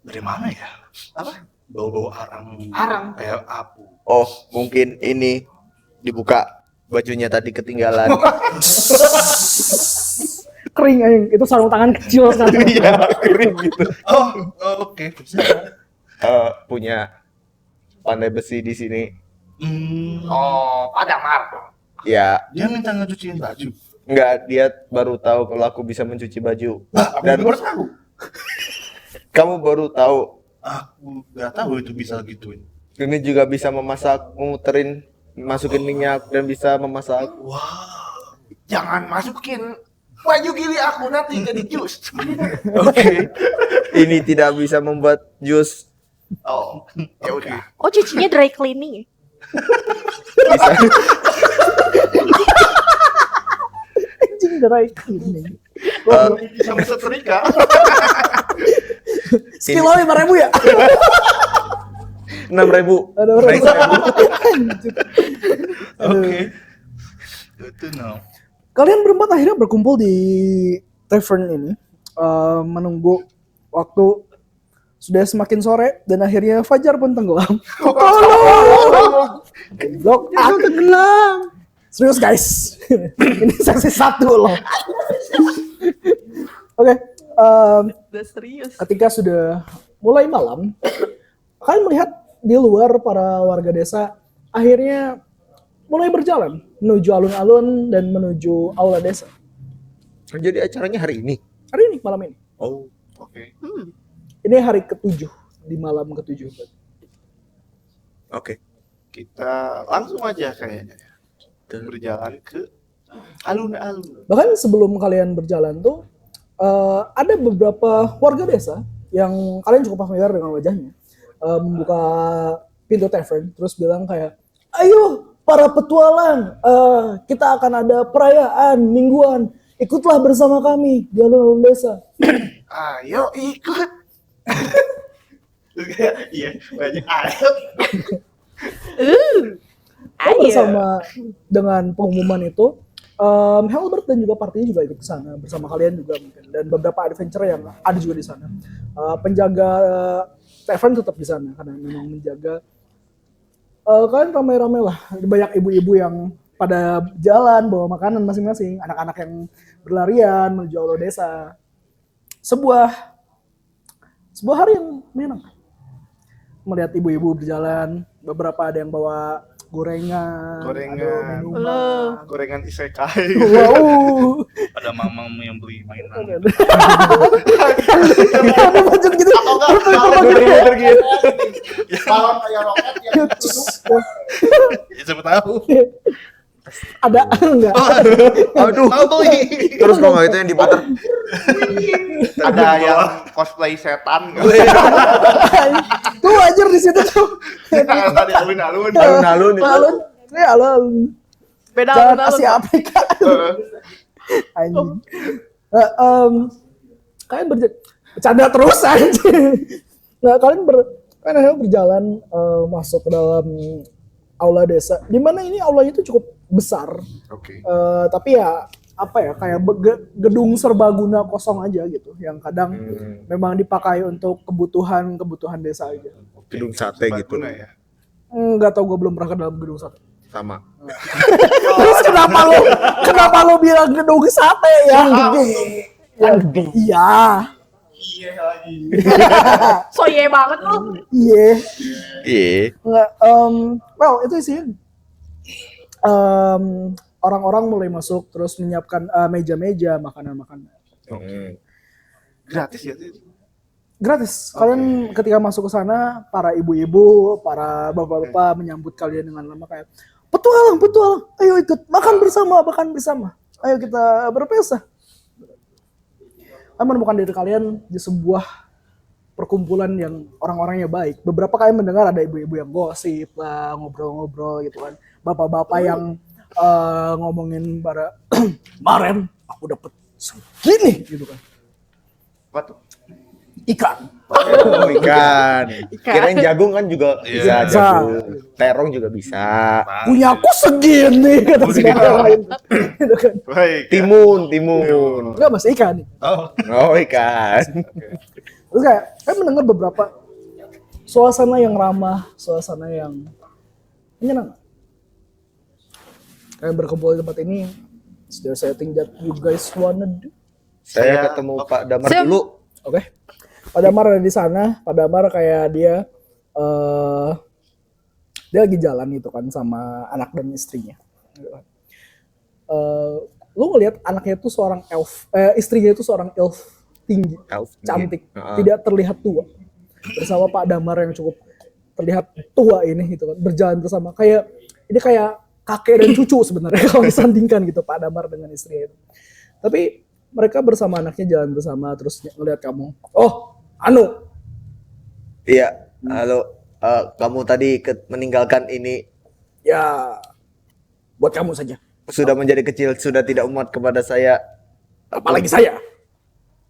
dari mana ya? Apa? Bau-bau arang. Arang. Kayak apu. Oh, mungkin ini dibuka bajunya tadi ketinggalan. Kering anjing. Itu sarung tangan kecil sekali. Iya, kering gitu. Oke. Punya pandai besi di sini. Oh, Padamar. Ya, Dia minta ngecuciin baju. enggak, dia baru tahu kalau aku bisa mencuci baju. Aku Dan baru tahu. kamu baru tahu Aku nggak tahu itu bisa gituin. ini juga bisa memasak, memuterin, masukin minyak dan bisa memasak. Wah. Jangan masukin baju gili aku nanti jadi jus. Oke. Ini tidak bisa membuat jus. Oh, ya udah. Oh cucinya dry cleaning ya? Bisa. Anjing dry cleaning. Bisa setrika. Sekilo 5.000 ya? 6.000. Ada orang. Anjir. Oke. Good to know. Kalian berempat akhirnya berkumpul di tavern ini, menunggu waktu sudah semakin sore dan akhirnya fajar pun tenggelam. Tolong! Blok aku tenggelam. Serius guys, ini seksi 1 loh. Oke, Udah serius. ketika sudah mulai malam, kalian melihat di luar para warga desa akhirnya mulai berjalan menuju alun-alun dan menuju aula desa. Jadi acaranya hari ini. Hari ini, malam ini. Oh, Oke. Ini hari ke-7, di malam ke-7. oke. Kita langsung aja kayaknya berjalan ke alun-alun. Bahkan sebelum kalian berjalan tuh, ada beberapa warga desa yang kalian cukup familiar dengan wajahnya, membuka pintu tavern, terus bilang kayak, ayo para petualang, kita akan ada perayaan mingguan, ikutlah bersama kami di alun-alun desa. Ayo ikut. Iya, banyak ayo. Dan bersama dengan pengumuman itu, Halbert dan juga partinya juga ikut ke sana bersama kalian juga mungkin, dan beberapa adventure yang ada juga di sana. Penjaga tavern tetap di sana karena memang menjaga. Kalian ramai-ramai lah, banyak ibu-ibu yang pada jalan bawa makanan masing-masing, anak-anak yang berlarian menuju aula desa. Sebuah hari yang menyenangkan. Melihat ibu-ibu berjalan, beberapa ada yang bawa gorengan, Gorengan. ada minuman. Gorengan isekai. Wow. Ada mamamu yang beli mainan. Ada budget gitu. Atau enggak gitu. Balon kayak roket yang tutup. Ya, siapa tahu. Ada enggak? Aduh. Mau beli. Terus kalau nggak itu yang diputer. Ada yang cosplay setan enggak? Tuh ajar di situ tuh. Ada di alun-alun. Alun-alun itu. Alun. Ini alun. Beda Jangan alun-alun. Asia Afrika. Anjing. Kalian bercanda terus anjing. Nah, kalian akhirnya berjalan masuk ke dalam aula desa. Di mana ini aulanya itu cukup besar. Oke. Tapi ya apa ya, kayak gedung serbaguna kosong aja gitu, yang kadang memang dipakai untuk kebutuhan desa aja. Gedung sate gitu. Serbaguna ya. Nggak tahu, gue belum pernah ke dalam gedung sate. Sama. Terus kenapa lo bilang gedung sate ya? Iya. Iya lagi. Soye banget lu. Iya. Iya. Nggak, well itu isinya orang-orang mulai masuk terus menyiapkan meja-meja, makanan-makanan. Gratis ya? Gratis. Kalian ketika masuk ke sana, para ibu-ibu, para bapak-bapak menyambut kalian dengan nama kayak petualang, ayo ikut makan bersama. Ayo kita berpesta. Kalian menemukan diri kalian di sebuah perkumpulan yang orang-orangnya baik. Beberapa kalian mendengar ada ibu-ibu yang gosip lah, ngobrol-ngobrol gitu kan. Bapak-bapak yang ngomongin pada kemarin aku dapat segini gitu kan. Apa tuh? Ikan. Oh, ikan. Ikan. Kirain jagung kan juga bisa, Bisa. jagung. Terong juga bisa. Punya aku segini kata si yang lain. Gitu kan. Baik. Timun. Enggak mas ikan nih. Oh, Oh, ikan. Terus kayak saya mendengar beberapa suasana yang ramah, suasana yang menyenangkan. Kalian berkumpul di tempat ini. Is there something that you guys wanna do? Saya ketemu Pak Damar Sim. dulu. Oke. Pak Damar ada di sana. Pak Damar kayak dia lagi jalan gitu kan sama anak dan istrinya. Lu ngelihat anaknya itu seorang elf, istrinya itu seorang elf tinggi, Elf. cantik, Heeh. tidak terlihat tua. Bersama Pak Damar yang cukup terlihat tua ini gitu kan, berjalan bersama. Kayak ini kayak kakek dan cucu sebenarnya kalau disandingkan gitu Pak Damar dengan istrinya itu. Tapi mereka bersama anaknya jalan bersama terus ngelihat kamu. Oh, Anu. Iya. Halo. Kamu tadi meninggalkan ini Ya, buat kamu saja. sudah menjadi kecil, sudah tidak umat kepada saya. Apalagi saya.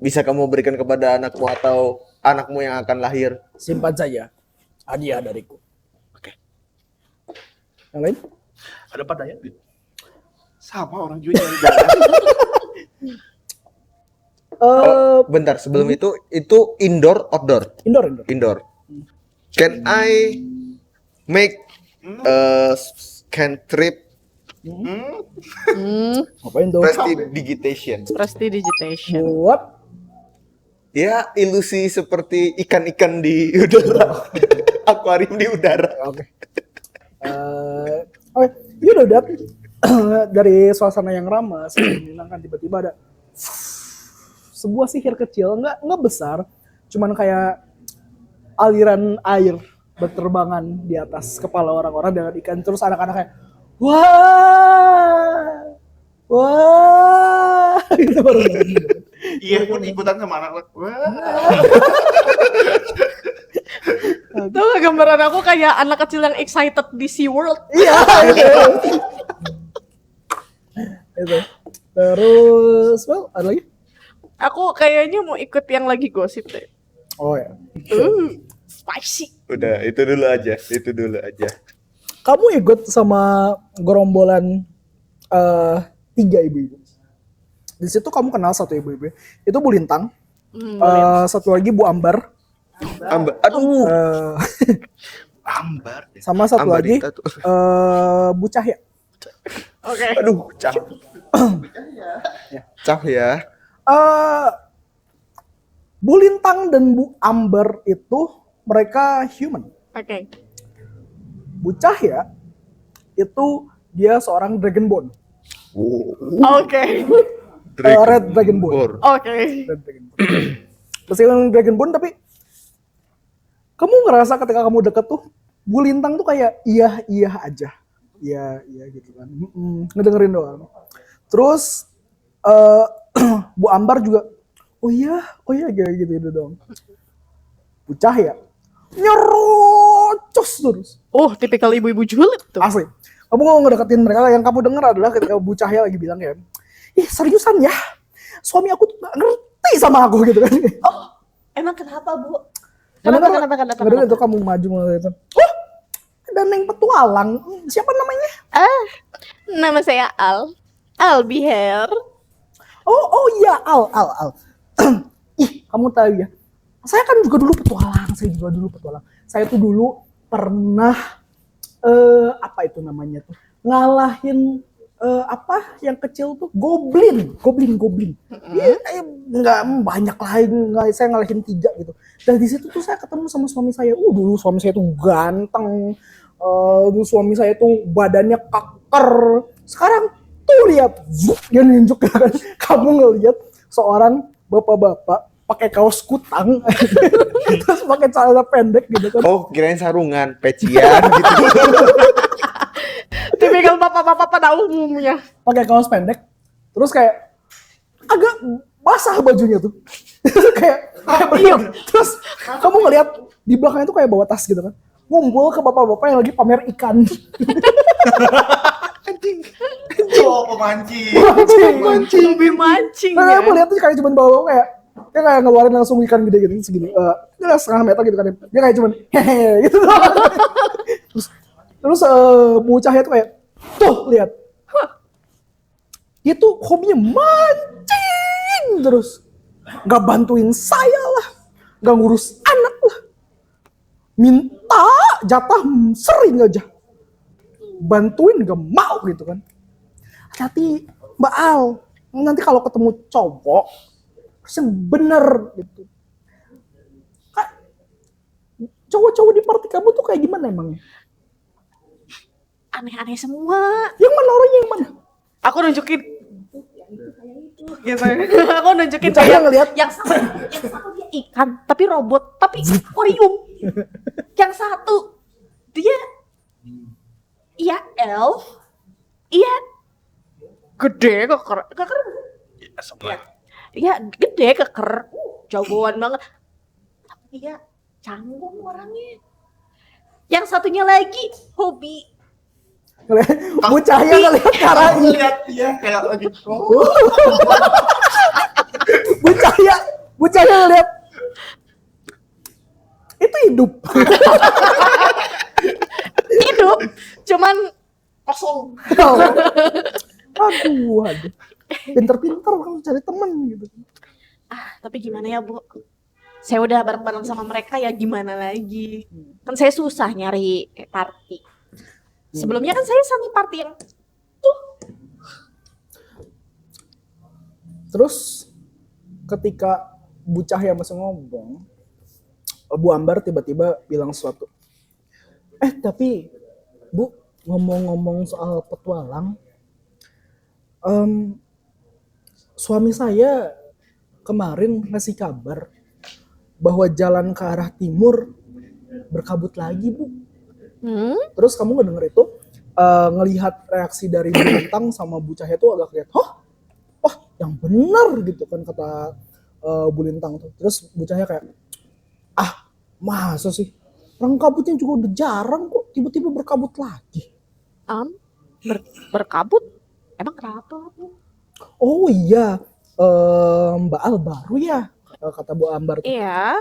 Bisa kamu berikan kepada anakmu atau anakmu yang akan lahir? Simpan saja. Hadiah dariku. Oke. Yang lain? ada Pak Dayat gitu. Sama orang juga nyari darah. Bentar, sebelum itu indoor, outdoor? Indoor. Indoor. Can I make cantrip Ngapain tuh? prestidigitation? Prestidigitation. Buat Ya, ilusi seperti ikan-ikan di udara. Akuarium di udara. Oke. Oke, you know that. Dari suasana yang ramah, menyenangkan tiba-tiba ada sebuah sihir kecil, nggak besar, cuman kayak aliran air berterbangan di atas kepala orang-orang dengan ikan, terus anak-anak kayak wah gitu baru. Iya pun ikutan sama anak lo. Wah. Tuh gak gambaran aku kayak anak kecil yang excited di SeaWorld. Iya. Itu. Terus, well, ada lagi? Aku kayaknya mau ikut yang lagi gosip deh. Oh ya. Spicy. Udah, itu dulu aja. Kamu ikut sama gerombolan 3 ibu-ibu. Di situ kamu kenal satu ibu-ibu. Itu Bu Lintang. Satu lagi Bu Ambar. Aduh. Ambar. Sama satu lagi Ambarita tuh. Bu Cahya. Oke. Aduh, Cahya. Bu Lintang dan Bu Ambar itu mereka human. Oke. Bu Cahya itu dia seorang Dragonborn. Oke. Red Dragonborn. Oke. Red Dragonborn. Meskipun Dragonborn tapi kamu ngerasa ketika kamu deket tuh Bu Lintang tuh kayak iya aja. Iya gitu kan. Ngedengerin doang. Terus Bu Ambar juga oh iya gitu dong. Bu Cahya nyerocos terus. Oh, tipikal ibu-ibu julid tuh. Asli. Kamu mau ngedeketin mereka, yang kamu dengar adalah ketika Bu Cahya lagi bilang ya, ih seriusan ya, suami aku tuh gak ngerti sama aku gitu kan. Emang kenapa, Bu? Kenapa? Kenapa? Itu kamu maju gitu. Oh, ada Neng Petualang. Siapa namanya? Nama saya Albiher. Oh iya, Al. Ih, kamu tahu ya. Saya kan juga dulu petualang. Saya tuh dulu pernah apa itu namanya tuh? Ngalahin apa yang kecil tuh goblin. Iya, nggak banyak lah, saya ngalahin 3 gitu. Dan di situ tuh saya ketemu sama suami saya. Dulu suami saya tuh ganteng. Dulu suami saya tuh badannya keker. Sekarang lihat, zuk, dia nunjuk kan, kamu ngelihat seorang bapak-bapak pakai kaos kutang, terus pakai celana pendek gitu kan. Oh, kirain sarungan, pecian gitu. Tipikal bapak-bapak pada umumnya. Pakai kaos pendek, terus kayak agak basah bajunya tuh. kayak terus kamu ngelihat di belakangnya tuh kayak bawa tas gitu kan. Ngumpul ke bapak-bapak yang lagi pamer ikan. Oh, pemancing. Lebih mancing Nah, ya. aku lihat tuh kayak cuman bawa kayak dia kayak ngeluarin langsung ikan gede gitu segini. Dia setengah meter gitu kan. Dia kayak cuman hehe gitu doang. terus Bu Cahya tuh kayak tuh lihat. Dia tuh hobinya mancing terus. Nggak bantuin saya lah. Nggak ngurus anak lah. Minta jatah sering aja. Bantuin nggak mau gitu kan. Hati-hati Mbak Al. Nanti kalau ketemu cowok harus yang bener gitu. Cowok-cowok di party kamu tuh kayak gimana emangnya? Aneh-aneh semua. Yang mana orangnya yang mana? Aku nunjukin gitu. Aku nunjukin Cahaya kayak ngeliat. yang satu dia ikan tapi robot tapi akuarium. Yang satu dia iya elf, iya gede keker Ya, semua. iya gede keker, jagoan banget. Tapi dia canggung orangnya. Yang satunya lagi hobi. Bu Cahaya ngeliat caranya. Lihat dia kayak lagi Bu Cahaya ngeliat. Itu hidup. Hidup cuman kosong. Aduh. Pinter-pinter kamu cari temen gitu. Tapi gimana ya Bu? Saya udah bareng-bareng sama mereka ya gimana lagi? Kan saya susah nyari party. Sebelumnya kan saya sami party yang Terus ketika Bu Cahaya masih ngomong, Bu Ambar tiba-tiba bilang sesuatu. Tapi Bu, ngomong-ngomong soal petualang, suami saya kemarin ngasih kabar bahwa jalan ke arah timur berkabut lagi, Bu. Terus kamu ngedenger itu, ngelihat reaksi dari Bintang sama Bu Cahaya tuh agak kayak, wah yang benar gitu kan kata Bu Lintang tuh. Terus Bu Cahaya kayak, masa sih? Orang kabutnya juga udah jarang kok, tiba-tiba berkabut lagi. berkabut. Emang kenapa Bu? Oh iya, Mbak Al baru ya, kata Bu Ambar tuh. Iya.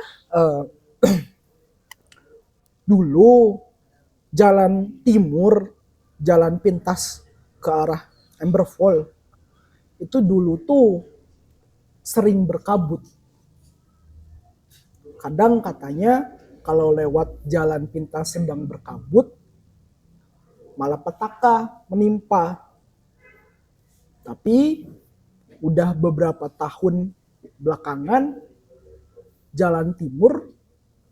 Dulu jalan timur, jalan pintas ke arah Emberfall, itu dulu tuh sering berkabut. Kadang katanya kalau lewat jalan pintas sedang berkabut, malapetaka menimpa. Tapi udah beberapa tahun belakangan jalan timur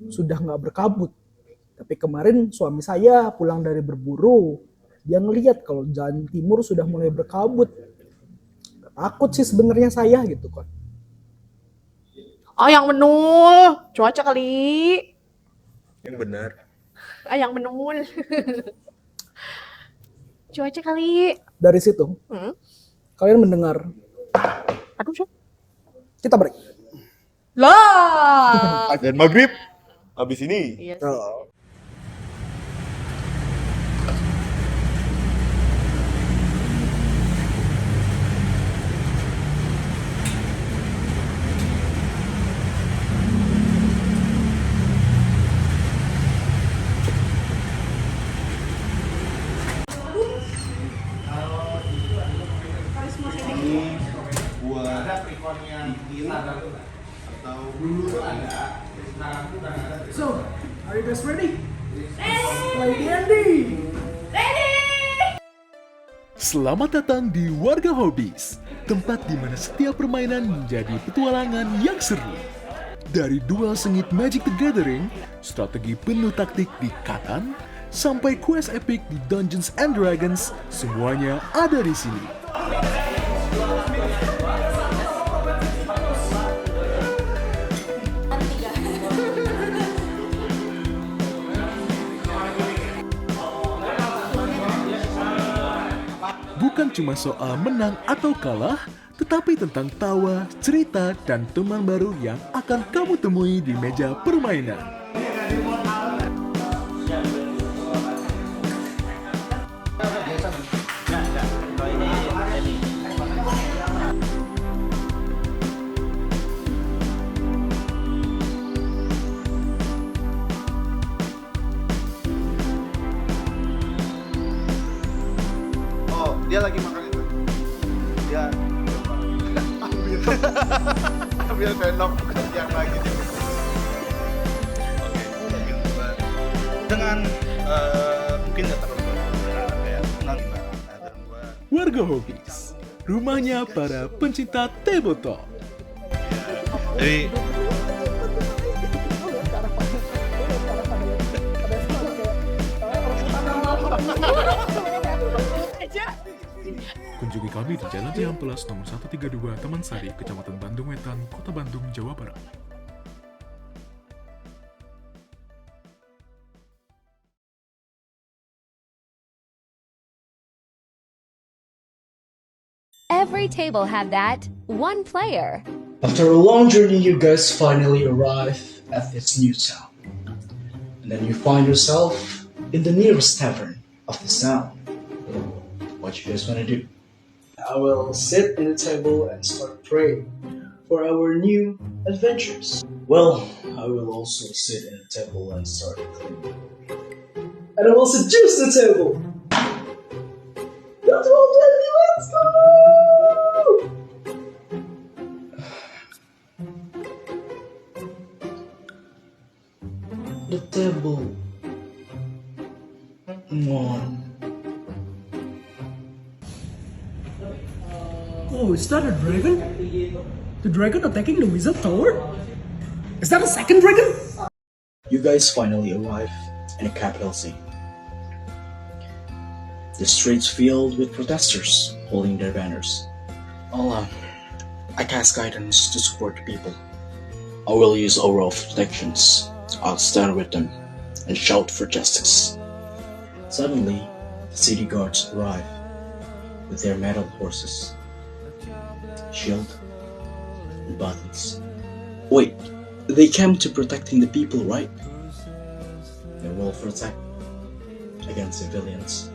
sudah nggak berkabut. Tapi kemarin suami saya pulang dari berburu, dia ngelihat kalau jalan timur sudah mulai berkabut. Takut sih sebenarnya saya gitu kan. Yang menul, cuaca kali. Yang benar. Yang menul. Cuaca kali. Dari situ, kalian mendengar, Aduh, siapa? kita break. Lah. Azan maghrib. Habis ini. Iya sih. So, are you guys ready? Play D&D. Selamat datang di Warga Hobbies, tempat di mana setiap permainan menjadi petualangan yang seru. Dari duel sengit Magic the Gathering, strategi penuh taktik di Catan, sampai quest epic di Dungeons and Dragons, semuanya ada di sini. Bukan cuma soal menang atau kalah, tetapi tentang tawa, cerita, dan teman baru yang akan kamu temui di meja permainan. Oh, dia lagi makan itu. Dia ambil ambil sendok yang lagi di Oke, mungkin dengan mungkin nggak terlalu banyak dengan kayak tenang gimana dan gua Warga Hobbies, rumahnya para pencinta tabletop. jadi Kunjungi kami di Jalan Cihampelas nomor 132 Taman Sari, Kecamatan Bandung Wetan, Kota Bandung, Jawa Barat. Every table had that one player. After a long journey, you guys finally arrive at this new town. And then you find yourself in the nearest tavern of this town. What you guys want to do? I will sit in the table and start praying for our new adventures. Well, I will also sit in the table and start cleaning. And I will seduce the table! That's all, let's go! The table. One. Oh, is that a dragon? The dragon attacking the wizard tower? Is that a second dragon? You guys finally arrive in the capital city. The streets filled with protesters holding their banners. I cast guidance to support the people. I will use aura of protections. I'll stand with them and shout for justice. Suddenly, the city guards arrive with their metal horses, shield, and buttons. Wait, they came to protecting the people, right? They will protect against civilians.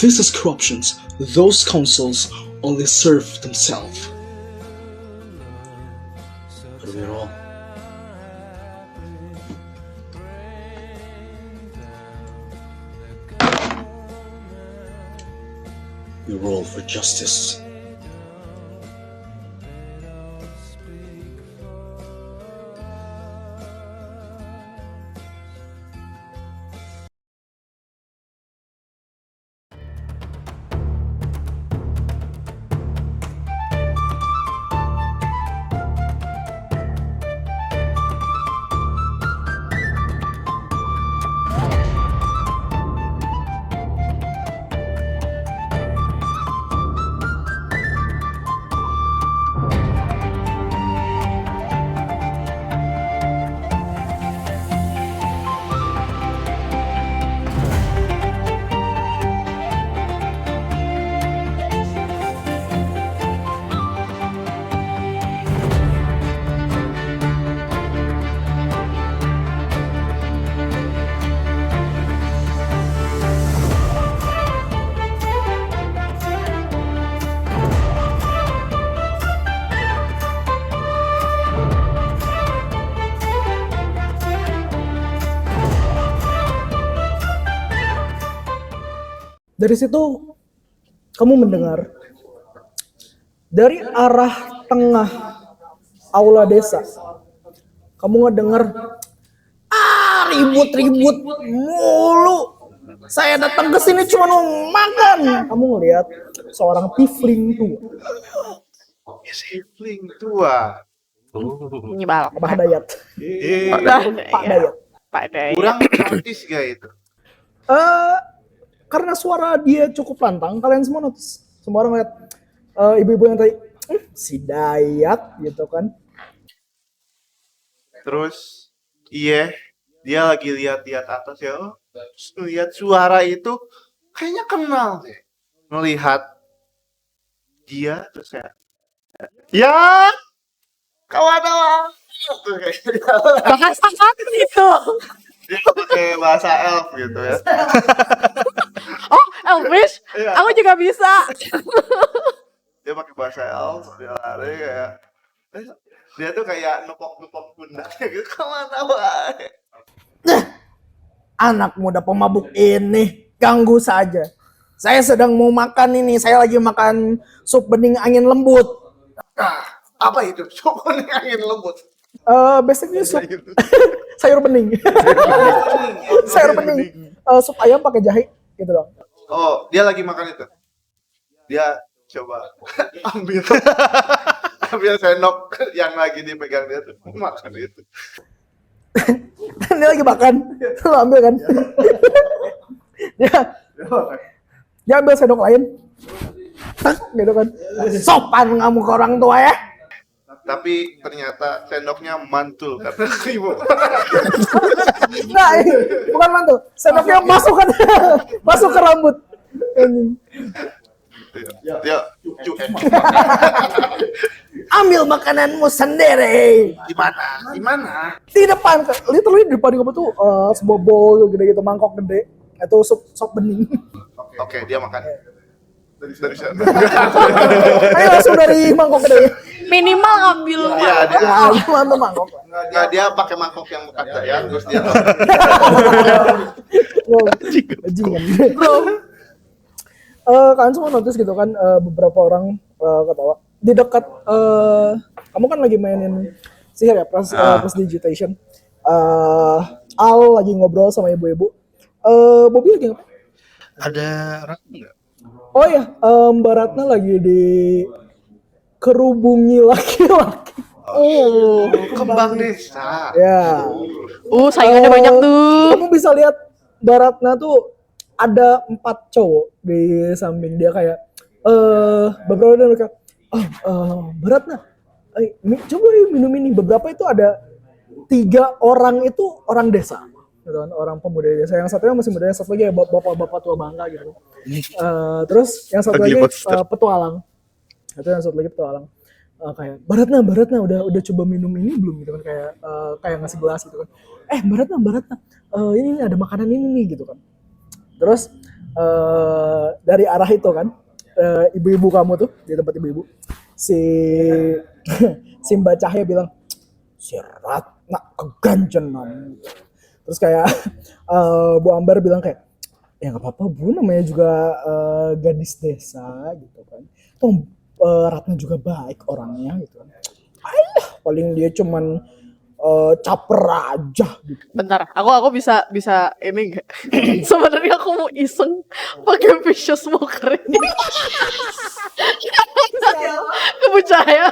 This is corruption. Those councils only serve themselves. But we're all. We roll for justice. Dari situ kamu mendengar dari arah tengah aula desa. Kamu ngedenger ribut-ribut mulu. Saya datang ke sini cuma mau makan. Kamu ngelihat seorang tiefling tua. Sibling tua. Nyebalak. Pak Dayat. Pak Dayat. Pak Dayat. Kurang artis gak itu? Karena suara dia cukup lantang, kalian semua notice. Semua orang lihat ibu-ibu yang tadi si Dayat gitu kan. Terus iya, dia lagi lihat-lihat atas ya. Oh, terus ngelihat suara itu kayaknya kenal deh. Melihat dia terus kayak ya kawan-kawan. Tuh kayak Bahasa apa itu? dia pakai bahasa elf gitu ya. Oh, Elvish, Iya. aku juga bisa. Dia pakai bahasa elf, dia lari kayak dia tuh kayak nepok-nepok pundaknya gitu, kawan-kawan. Anak muda pemabuk ini ganggu saja. Saya sedang mau makan ini. Saya lagi makan sup bening angin lembut. Apa itu? Coba nih angin lembut. Basically sup sayur bening. Sayur bening. Sup ayam pakai jahe gitu dong. Oh, dia lagi makan itu. Dia coba ambil sendok yang lagi dipegang dia tuh makan itu. Dia lagi makan. Lu ambil kan? Dia ambil sendok lain. Tak, gitu kan. Sopan kamu ke orang tua ya. Tapi ternyata sendoknya mantul karena ibu. Nah, bukan mantul. Sendoknya masuk kan. Masuk ke rambut. Ini. Ya, cucu. Ambil makananmu sendiri. Gimana? Di depan, literally di depan kamu tuh sebuah bowl gede gitu, mangkok gede. Itu sup bening. Oke, dia makan. Dari sana. Ayo langsung dari mangkok gede. Minimal ngambil. Iya, dia Ambil mangkok. nggak dia pakai mangkok yang bekas ya, terus dia Wow, bajingan. Bro, Kalian semua notice gitu kan, beberapa orang ketawa di dekat kamu kan lagi mainin sihir ya, prestidigitation. Al lagi ngobrol sama ibu-ibu. Bobby lagi ngapain? Ada Ratna nggak? Oh ya, Mbak Ratna lagi di kerubungi laki-laki. oh, kembang desa. Ya, saingannya banyak tuh. kamu bisa lihat Mbak Ratna tuh ada 4 cowok di samping dia kayak beberapa dari mereka Mbak Ratna coba minum ini. Beberapa itu ada 3 orang itu orang desa gitu kan, orang pemuda desa. Yang satunya masih muda, yang satu lagi ya bapak-bapak tua bangka gitu. Terus yang satu lagi petualang. Itu yang satu lagi petualang. Kayak Mbak Ratna udah coba minum ini belum gitu kan, kayak ngasih gelas gitu kan. Mbak Ratna ini ada makanan ini nih gitu kan. Terus dari arah itu kan, ibu-ibu kamu tuh di tempat ibu-ibu, si Mbak Cahya bilang, si Ratna kegancenan. Terus kayak Bu Ambar bilang kayak, ya nggak apa-apa Bu, namanya juga gadis desa gitu kan. Toh Ratna juga baik orangnya gitu kan. Alah, paling dia cuman caper aja gitu. Bentar, aku bisa ini enggak? Sebenarnya aku mau iseng pakai vicious smoker ini. Kepercaya.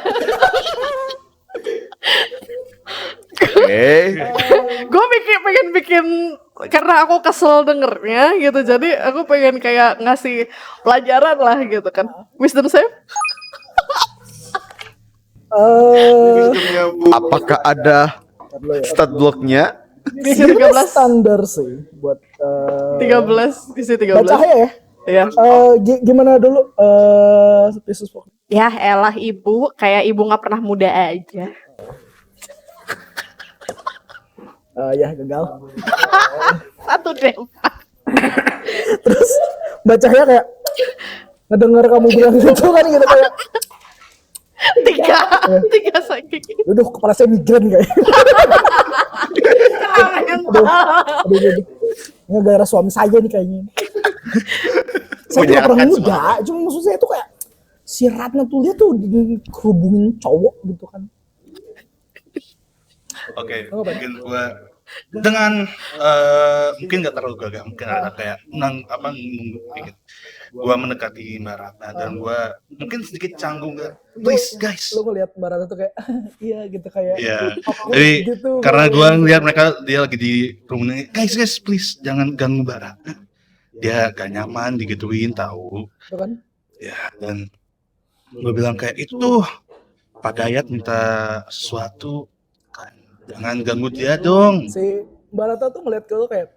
Gue pengen bikin karena aku kesel dengernya gitu, jadi aku pengen kayak ngasih pelajaran lah gitu kan. Wisdom save. Apakah ada stat blocknya? Isi Sebenarnya 13. standar sih buat 13, isi 13. Mbak Cahya ya. Iya. Gimana dulu Vicious Smoker? Ya elah ibu, kayak ibu nggak pernah muda aja. Ya gagal. Satu deh. Terus Mbak Cahya kayak ngedenger kamu bilang gitu kan, gitu kayak Tiga saking. aduh kepala saya migrain kayak. Aduh. Ini gara-gara suami saya nih kayaknya. Saya nggak pernah muda, cuma maksud saya itu kayak si Ratna tuh dia tuh kerubungin cowok gitu kan. Oke, mungkin gue dengan mungkin nggak terlalu gagal, mungkin ada kayak dikit. Gue mendekati Mbak Ratna dan gue mungkin sedikit canggung, please guys. Lo ngeliat Mbak Ratna tuh kayak iya gitu kayak. Iya. awkward Jadi gitu, karena kayak gue ngeliat mereka dia lagi di kerumunan, guys please jangan ganggu Mbak Ratna. Dia gak nyaman digituin tahu. gitu kan. Ya, dan gue bilang kayak itu Pak Dayat minta sesuatu, kan jangan ganggu dia dong. Si Mbak Rata tuh ngeliat ke lo kayak,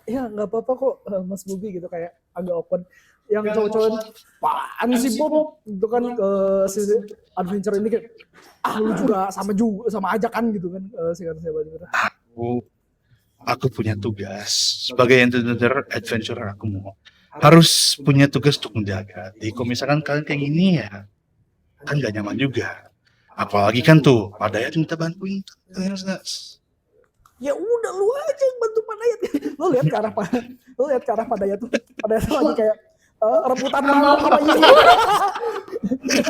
ya nggak apa-apa kok Mas Bobi gitu, kayak agak open. Yang cowok-cowok, apaan sih Bob? Itu kan si adventure ini kayak, lu juga sama aja kan gitu kan, si kata saya gitu. Aku punya tugas sebagai adventurer, aku mau harus punya tugas untuk menjaga. Jadi kalau misalkan kalian kayak gini ya, kan gak nyaman juga. Apalagi kan tuh, Pak Dayat minta bantuin. Ya udah lu aja yang bantu Pak Dayat. Lu lihat ke arah Pak Dayat tuh. Pak Dayat tuh lagi kayak rebutan malu sama ini.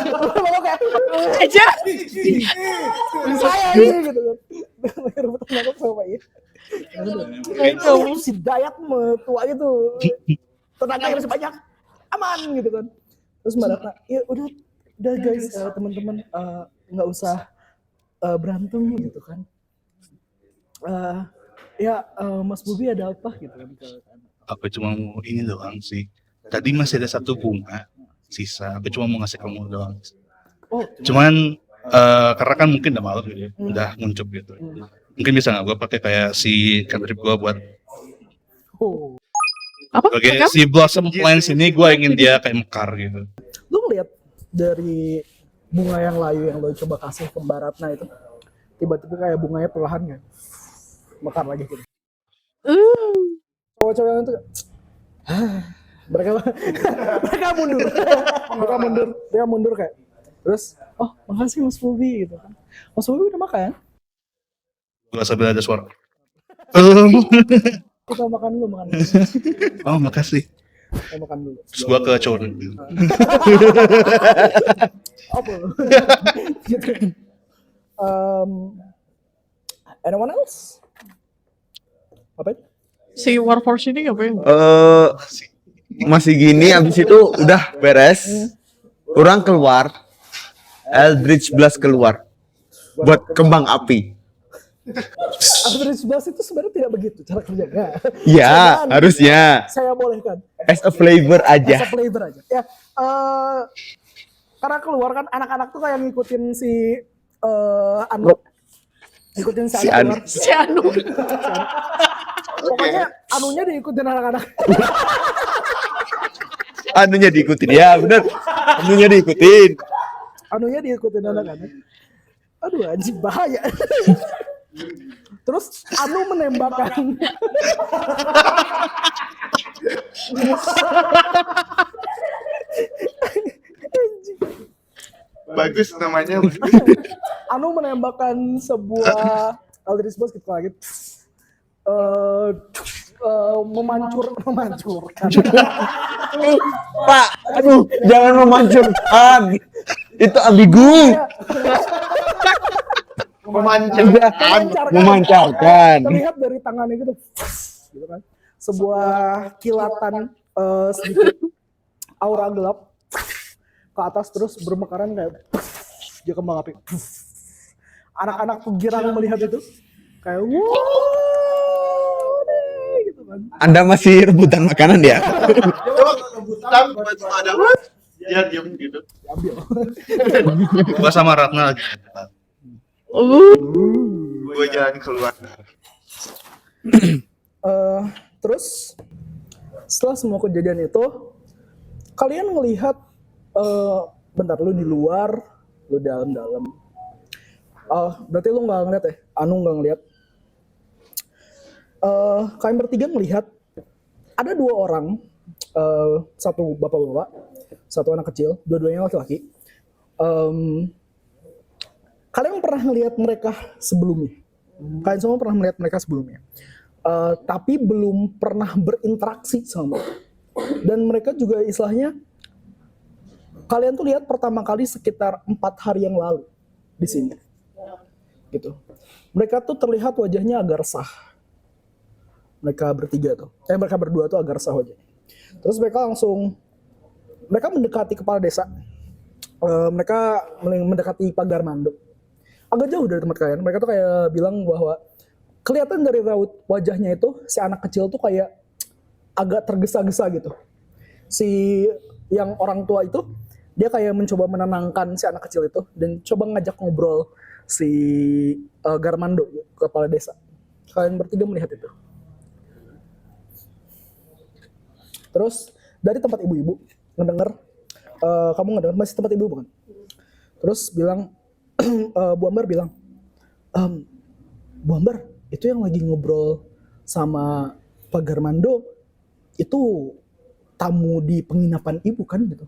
Lu kayak Aja. saya ini gitu kan. Rebutan malu sama ini. Si Dayat tua gitu. Tenaganya masih banyak. Aman gitu kan. Terus Mbak Ratna, ya udah guys, teman-teman nggak usah berantem gitu kan. Mas Bobi ada apa gitu kan. Aku cuma mau ini doang sih. Tadi masih ada 1 bunga sisa. Aku cuma mau ngasih kamu doang. Oh, Cuman karena kan mungkin udah malam gitu ya, udah nguncup gitu. Mungkin bisa nggak gue pakai kayak si cantrip gue buat Apa? sebagai si blossom plants ini, gue ingin dia kayak mekar gitu. lu ngeliat dari bunga yang layu yang lo coba kasih ke Mbak Ratna itu, tiba-tiba kayak bunganya perlahan kan mekar lagi gitu. Cowok-cowok yang itu mereka mundur kayak, terus oh makasih Mas Bobi gitu kan. Mas Bobi udah makan? Gue sambil ada suara. Kita makan dulu. Oh makasih. Kita makan dulu. Terus gue ke cowok. Apa? Gitu. Anyone else? Apa itu? Si Warforce ini ngapain? Masih gini, abis itu udah beres. Orang keluar, Eldritch Blast keluar buat kembang api. Eldritch Blast itu sebenarnya tidak begitu cara kerjanya. Ya, harusnya Saya bolehkan. as a flavor aja. As a flavor aja. Ya, karena keluar kan anak-anak tuh kayak ngikutin si Anu. Ngikutin si Anu. Keluar. Si Anu. Pokoknya Anunya diikutin anak-anak. Anunya diikutin, ya bener. Anunya diikutin. Anunya diikutin anak-anak. Aduh anjing bahaya. Terus Anu menembakkan Bagus namanya. Anu menembakkan sebuah Eldritch Blast gitu lagi. Memancurkan. Pak, aduh, jangan memancurkan. Itu ambigu. Memancarkan. Terlihat dari tangannya gitu kan. Sebuah kilatan sedikit aura gelap ke atas, terus bermekaran kayak dia kembang api. Anak-anak tuh girang melihat itu kayak wow gitu kan. Anda masih rebutan makanan ya? Rebutan ada dia diam gitu. Ambil. Gue sama Ratna lagi. Gue jalan keluar. Terus setelah semua kejadian itu, kalian ngelihat bentar, lu di luar, lu dalam. Berarti lu nggak ngeliat ya? Anu nggak ngeliat. Kalian bertiga ngelihat ada 2 orang, satu bapak-bapak, satu anak kecil, dua-duanya laki-laki. Kalian pernah ngelihat mereka sebelumnya? Kalian semua pernah melihat mereka sebelumnya, tapi belum pernah berinteraksi sama mereka. Dan mereka juga istilahnya, kalian tuh lihat pertama kali sekitar 4 hari yang lalu di sini, gitu. Mereka tuh terlihat wajahnya agak resah. Mereka berdua tuh agak resah wajahnya. Terus mereka mendekati kepala desa. Mereka mendekati pagar mandor. Agak jauh dari tempat kalian. Mereka tuh kayak bilang bahwa kelihatan dari raut wajahnya itu si anak kecil tuh kayak agak tergesa-gesa gitu. Si yang orang tua itu dia kayak mencoba menenangkan si anak kecil itu dan coba ngajak ngobrol si Garmando, kepala desa. Kalian bertiga melihat itu. Terus dari tempat ibu-ibu ngedenger, kamu ngedenger masih tempat ibu bukan? Terus bilang, Bu Ambar bilang, Bu Ambar itu yang lagi ngobrol sama Pak Garmando itu tamu di penginapan ibu kan gitu.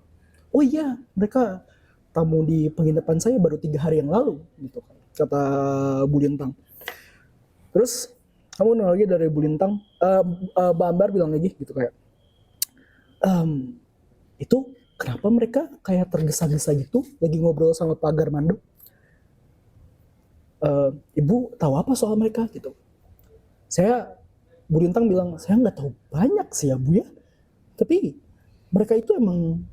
Oh iya, mereka tamu di penginapan saya baru 3 hari yang lalu gitu kan, kata Bu Lintang. Terus kamu dengar lagi dari Bu Lintang, Mbak Ambar bilang lagi gitu kayak, itu kenapa mereka kayak tergesa-gesa gitu lagi ngobrol sama Pak Garmando? Ibu tahu apa soal mereka gitu? Bu Lintang bilang, saya nggak tahu banyak sih ya Bu ya, tapi mereka itu emang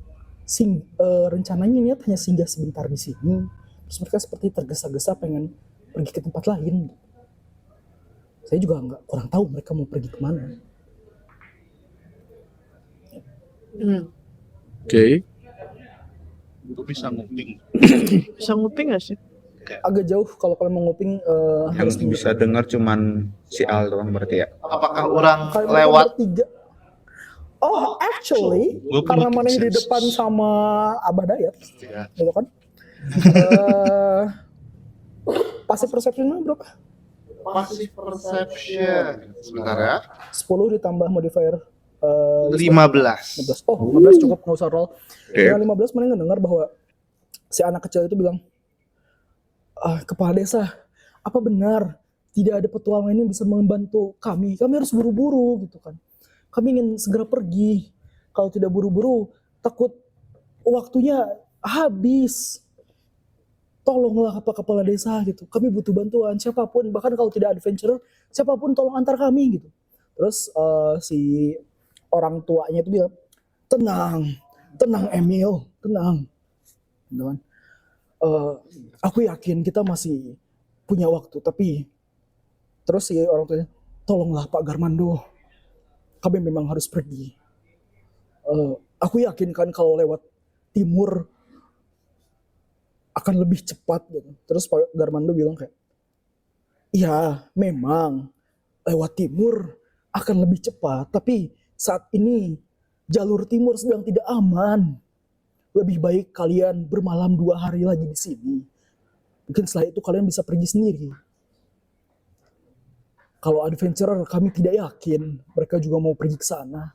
rencananya niat hanya singgah sebentar di sini. Terus mereka seperti tergesa-gesa pengen pergi ke tempat lain. Saya juga kurang tahu mereka mau pergi kemana. Oke. Gue bisa nguping. Bisa nguping gak sih? Agak jauh kalau kalian mau nguping, harus Yang bisa dengar cuman si Al doang berarti ya. Apakah orang kalian lewat bertiga. Oh, actually, Gua karena punya mana di sense. depan sama Abah Dayat, Ya. gitu kan? Passive perception berapa? passive perception? Sebentar ya. 10 ditambah modifier 15. 15. Oh, 15 cukup, nggak usah roll. Oke. Dengan 15 mana ngedengar bahwa si anak kecil itu bilang, Kepala desa, apa benar tidak ada petualangan yang bisa membantu kami? Kami harus buru-buru gitu kan. Kami ingin segera pergi. Kalau tidak buru-buru, takut waktunya habis. Tolonglah kepala desa gitu. Kami butuh bantuan siapapun, bahkan kalau tidak adventurer, siapapun tolong antar kami gitu. Terus si orang tuanya itu bilang, tenang Emil, tenang. Gitu kan. Aku yakin kita masih punya waktu, tapi terus si orang tuanya, tolonglah Pak Garmando, kami memang harus pergi. Aku yakin kan kalau lewat timur akan lebih cepat gitu. Terus Pak Garmando bilang kayak, iya memang lewat timur akan lebih cepat, tapi saat ini jalur timur sedang tidak aman. Lebih baik kalian bermalam 2 hari lagi di sini. Mungkin setelah itu kalian bisa pergi sendiri. Kalau adventurer kami tidak yakin mereka juga mau pergi ke sana.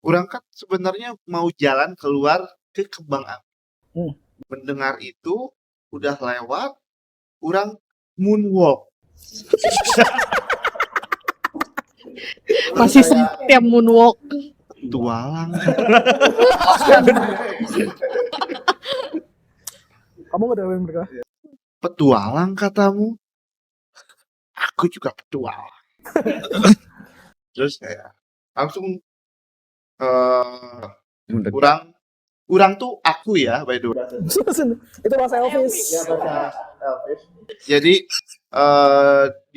Orang kan sebenarnya mau jalan keluar ke kembang api. Mendengar itu udah lewat, orang moonwalk. Masih setiap moonwalk. Petualang. Kamu gak ada mereka? Petualang katamu? Aku juga petualang. Terus kayak langsung orang tuh aku ya by the way. Itu bahasa Elvis. Jadi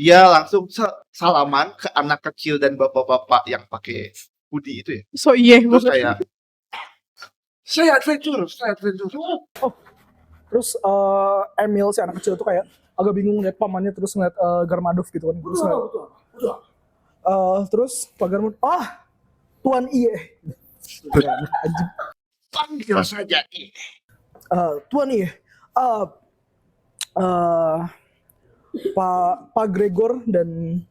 dia langsung salaman ke anak kecil dan bapak-bapak yang pakai hoodie itu ya. So iya Terus banget. kayak saya adventure. Terus Emil si anak kecil itu kayak agak bingung ngeliat pamannya, terus ngeliat Garmadov gitu kan. Terus terus Pak Garmadov, Tuan Iye. Anjing. Panggil saja ini. Tuan Iye, Pak Gregor dan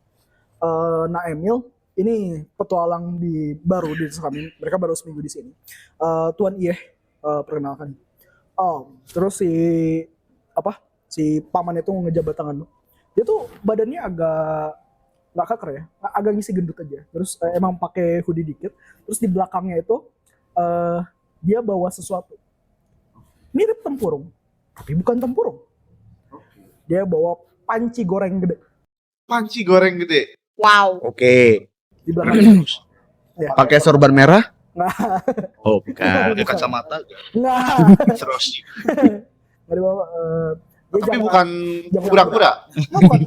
Nak Emil ini petualang baru di desa kami. Mereka baru seminggu di sini. Tuan Iye, perkenalkan. Terus si paman itu ngejabat tangan lu. Dia tuh badannya agak nggak kaker ya, agak ngisi gendut aja. Terus emang pakai hoodie dikit. Terus di belakangnya itu dia bawa sesuatu mirip tempurung, tapi bukan tempurung. Dia bawa panci goreng gede. Panci goreng gede. Wow. Oke. Di belakangnya. Ya. Pakai sorban merah? Nah, Oh, bukan. Ada kacamata gak? nah, Serosi. nggak dibawa. Dia Tapi jangkau- bukan jangkau- kura-kura. Nah, bukan.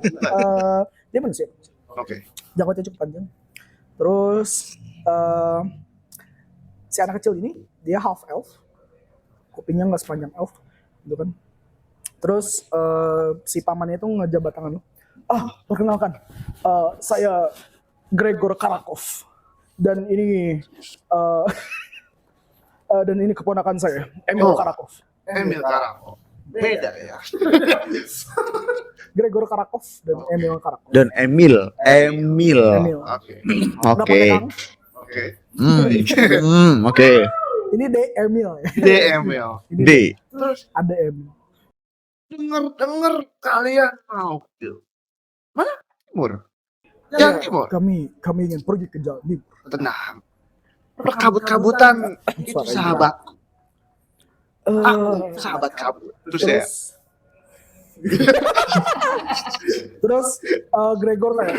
Dia manusia. Oke. Jangkauannya cukup panjang. Terus si anak kecil ini dia half elf, kupingnya nggak sepanjang elf, gitu kan. Terus si pamannya itu ngejabat tangan, perkenalkan, saya Gregor Karakov dan ini keponakan saya, Emil Karakov. Emil Karakov. Beda ya. Gregor Karakov dan Emil Karakov. Dan Emil. Emil. Oke. Nggak Oke. pakai Kang. Oke. Oke. Ini D Emil ya. D Emil. Ini D. Terus ada Emil. denger kalian mau ke mana? Timur. Jalan Timur. Kami ingin pergi ke Jawa Timur. Tenang. Perkabut-kabutan itu sahabat. Aku sahabat kabut. Terus ya. Terus Gregor kayak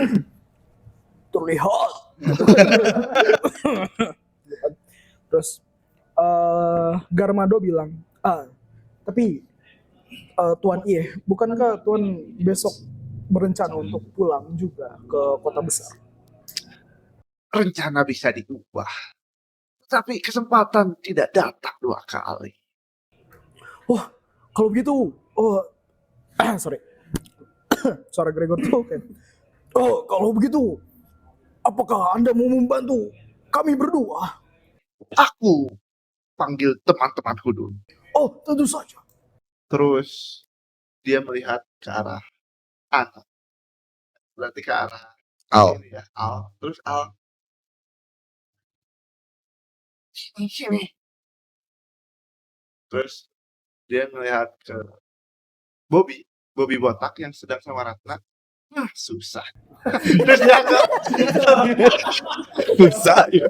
terlihat. Terus Garmado bilang, tapi Tuan Iye, bukankah Tuan besok berencana untuk pulang juga ke kota besar? Rencana bisa diubah. Tapi kesempatan tidak datang 2 kali. Kalau begitu, sorry, suara Gregor tuh kayak, kalau begitu, apakah Anda mau membantu kami berdua? Aku panggil teman-temanku dulu. Oh, tentu saja. Terus dia melihat ke arah anak. Berarti ke arah Al. ini ya, Al. Terus Al. Sini. Terus dia melihat ke Bobby botak yang sedang sama Ratna. Susah. Terus dia susah ya.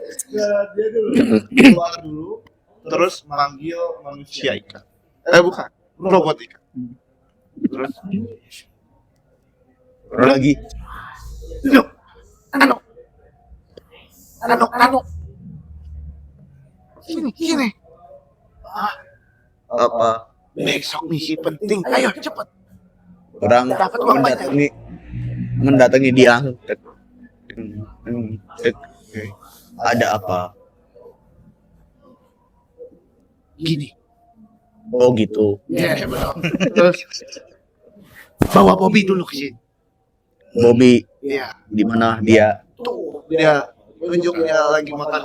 Dia dulu keluar dulu, terus manggil manusia ikan. Bukan, robot ikan. Terus Lagi. Anu. Sini. Apa? Besok misi penting. Ayo cepet. Orang Dapat uang mendatangi dia. Ada apa? Gini. Oh gitu. Ya, betul. Terus bawa Bobby dulu ke sini. Bobby Iya. di mana dia? Tuh, dia tunjuk dia lagi makan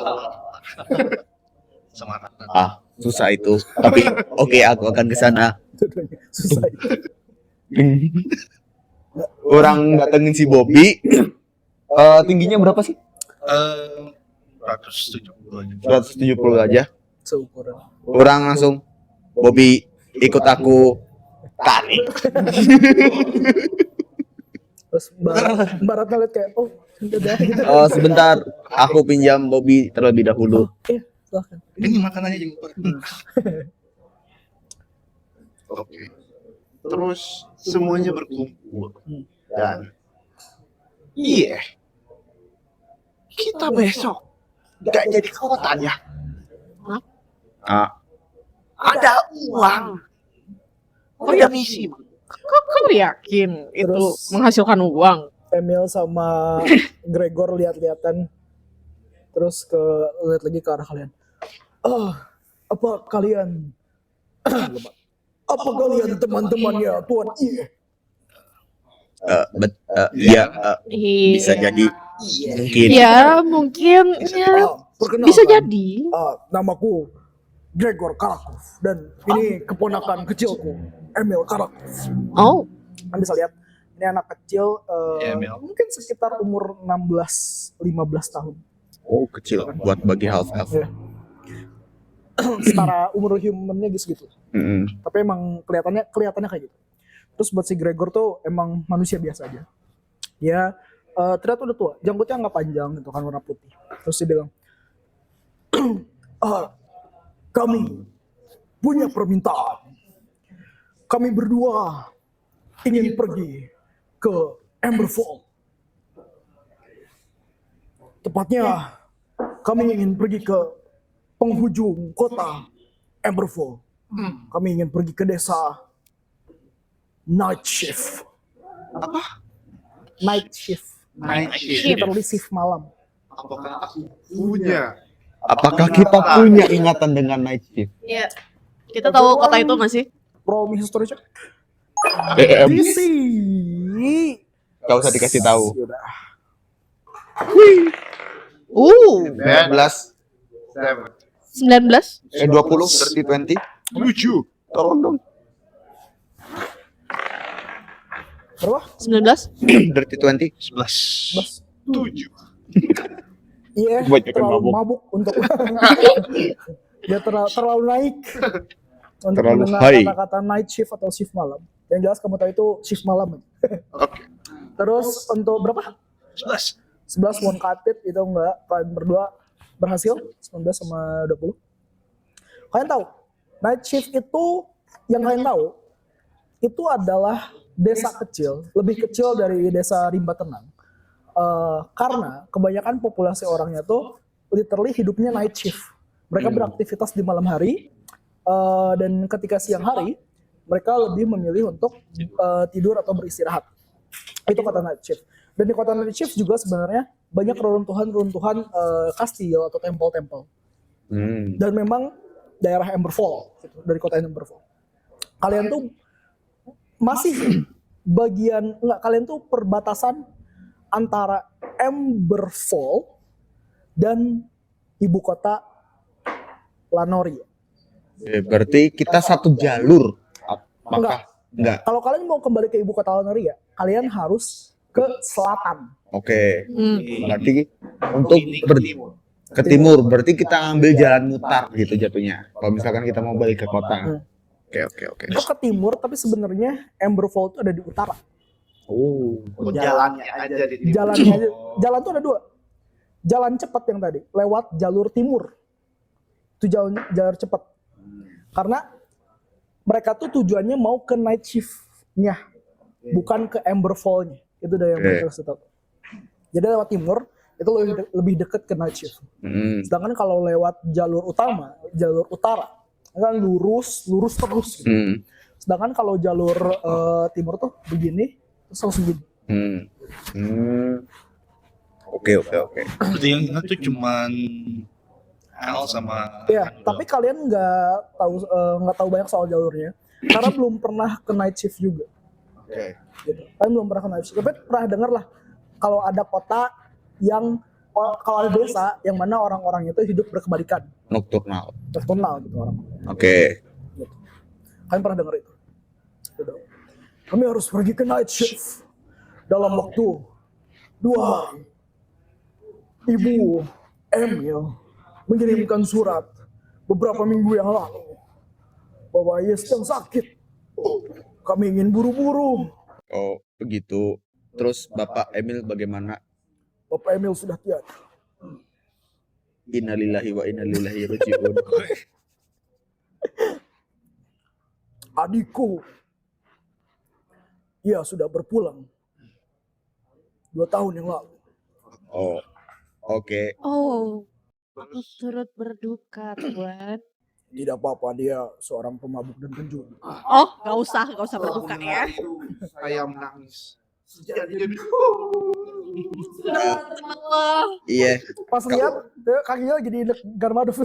sama Ratna. Susah itu. Tapi oke, aku akan ke sana. Susah. Orang datengin si Bobby. Tingginya berapa sih? 170 aja. 170 aja. Seukuran. Orang langsung, Bobby ikut aku, tarik. Terus Mbak Ratna lihat kayak, udah gitu. Sebentar, aku pinjam Bobby terlebih dahulu. Iya, silahkan. Ini makanannya juga. Oke. Terus semuanya berkumpul dan kita besok nggak jadi ke kota ya. Ada uang. Ada misi. Kamu yakin itu Terus- menghasilkan uang? Emil sama Gregor lihat-lihatan, terus lihat lagi ke arah kalian. Apa kalian teman-temannya Tuan Iye? Iya, bisa jadi. Mungkin. Ya, mungkin ya, Perkenalkan, bisa jadi. namaku Gregor Karakov dan ini keponakan kecilku, Emil Karakov. Oh, Anda bisa lihat, ini anak kecil, Emil. mungkin sekitar umur 16-15 tahun. Oh, kecil buat bagi half elf. Ya. Setara umur humannya gitu. Tapi emang kelihatannya kayak gitu. Terus buat si Gregor tuh emang manusia biasa aja. Dia ternyata udah tua, janggutnya nggak panjang gitu kan, warna putih. Terus dia bilang, kami punya permintaan. Kami berdua ingin pergi ke Emberfall. Tepatnya kami ingin pergi ke penghujung kota Emberfall. Kami ingin pergi ke desa Night Shift. Apa? Night Shift. Night Shift. shift. Literally shift malam. Apakah aku punya Apakah kita punya ingatan dengan night shift? Iya. Kita tahu kota itu nggak sih? Roll me history check. DM. DC. Gak usah dikasih tahu. Yaudah. 19, 19. 20, 30, 20. 7. Tolong dong. Berapa? 19. Dirty 20. 11. 7. Iya, Kebanyakan terlalu mabuk. mabuk untuk dia terlalu naik untuk Terlalu mendengar high. kata-kata night shift atau shift malam. Yang jelas kamu tahu itu shift malam. Oke. Terus untuk berapa? 11. 11 one cutted itu enggak, kalian berdua berhasil 19 sama 20. Kalian tahu, night shift itu yang kalian tahu itu adalah desa kecil, lebih kecil dari desa Rimba Tenang. Karena kebanyakan populasi orangnya tuh literally hidupnya night shift. Mereka beraktivitas di malam hari, dan ketika siang hari mereka lebih memilih untuk tidur atau beristirahat. Itu kota night shift. Dan di kota night shift juga sebenarnya banyak reruntuhan kastil atau tempel-tempel. Dan memang daerah Emberfall, gitu, dari kota Emberfall. Kalian tuh masih kalian tuh perbatasan antara Emberfall dan ibu kota Lanoria. Berarti kita satu jalur. Enggak. Kalau kalian mau kembali ke ibu kota Lanoria, kalian harus ke selatan. Oke. Berarti untuk ke timur, berarti kita ambil jalan mutar gitu jatuhnya. Kalau misalkan kita mau balik ke kota. Oke. Itu ke timur, tapi sebenarnya Emberfall itu ada di utara. Oh. Jalannya aja di timur. Jalan tuh ada dua. Jalan cepat yang tadi lewat jalur timur. Itu jalur cepat. Karena mereka tuh tujuannya mau ke night shift-nya, bukan ke Emberfall-nya. Itu udah yang mereka kasih tahu. Jadi lewat timur itu lebih dekat ke night shift. Sedangkan kalau lewat jalur utara kan lurus terus. Gitu. Sedangkan kalau jalur timur tuh begini, terus langsung gini. Oke. Berarti yang ingat tuh cuman Al sama Iya, tapi kalian nggak tahu banyak soal jalurnya karena belum pernah ke night shift juga. Oke. Gitu. Kalian belum pernah ke night shift. Tapi pernah dengar lah kalau ada kota yang kalau ada desa yang mana orang-orang itu hidup berkebalikan, Nocturnal. gitu orang. Oke. Kalian pernah dengar itu? Gitu. Kami harus pergi ke night shift dalam waktu 2 hari. Ibu Emil mengirimkan surat beberapa minggu yang lalu bahwa ia sedang sakit. Kami ingin buru-buru. Oh, begitu. Terus Bapak Emil bagaimana? Bapak Emil sudah tiada. Innalillahi wa inna ilaihi raji'un. Adikku, ia sudah berpulang 2 tahun yang lalu. Oh. Oke. Oh, aku turut berduka, Tuan. Tidak apa-apa, dia seorang pemabuk dan penjudi. Oh, gak usah berduka ya. Saya menangis. Sejadinya Iya. Pas lihat kakinya jadi Garmadov.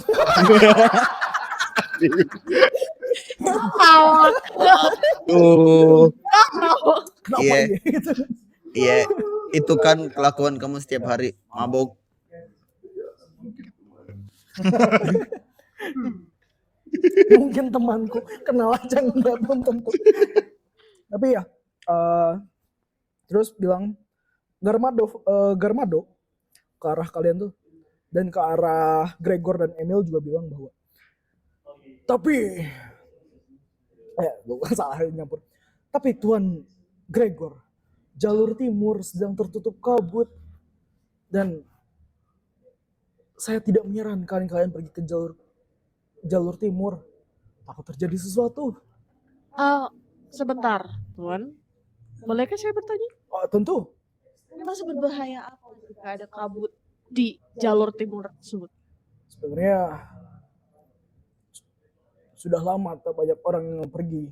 Tuh. Kenapa Iya. ini? Gitu. Iya. Itu kan kelakuan kamu setiap hari mabuk. Mungkin temanku kenal aja enggak, belum tentu. Tapi ya, terus bilang Garmado ke arah kalian tuh, dan ke arah Gregor dan Emil juga bilang bahwa tapi bukan salah nyampur. Tapi Tuan Gregor, jalur timur sedang tertutup kabut dan saya tidak menyarankan kalian pergi ke jalur timur. Takut terjadi sesuatu. Sebentar, Tuan. Bolehkah saya bertanya? Oh, tentu. Merasa berbahaya apa jika ada kabut di jalur timur tersebut? Sebenarnya sudah lama tak banyak orang yang pergi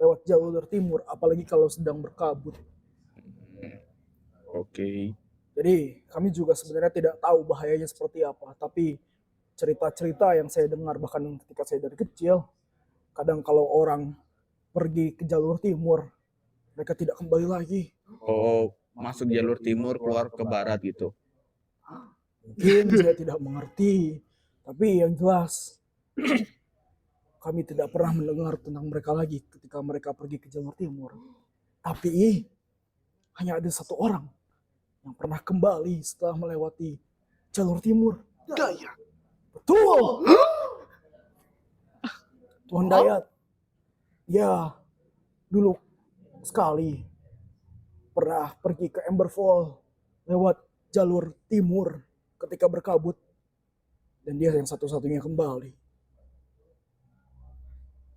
lewat jalur timur, apalagi kalau sedang berkabut. Oke. Jadi kami juga sebenarnya tidak tahu bahayanya seperti apa, tapi cerita-cerita yang saya dengar bahkan ketika saya dari kecil, kadang kalau orang pergi ke jalur timur, mereka tidak kembali lagi. Oh, masuk jalur timur keluar ke barat gitu. Mungkin saya tidak mengerti, tapi yang jelas kami tidak pernah mendengar tentang mereka lagi ketika mereka pergi ke jalur timur. Tapi hanya ada satu orang yang pernah kembali setelah melewati jalur timur. Dayat. Betul. Tuan Dayat. Ya, dulu sekali pernah pergi ke Emberfall lewat jalur timur ketika berkabut. Dan dia yang satu-satunya kembali.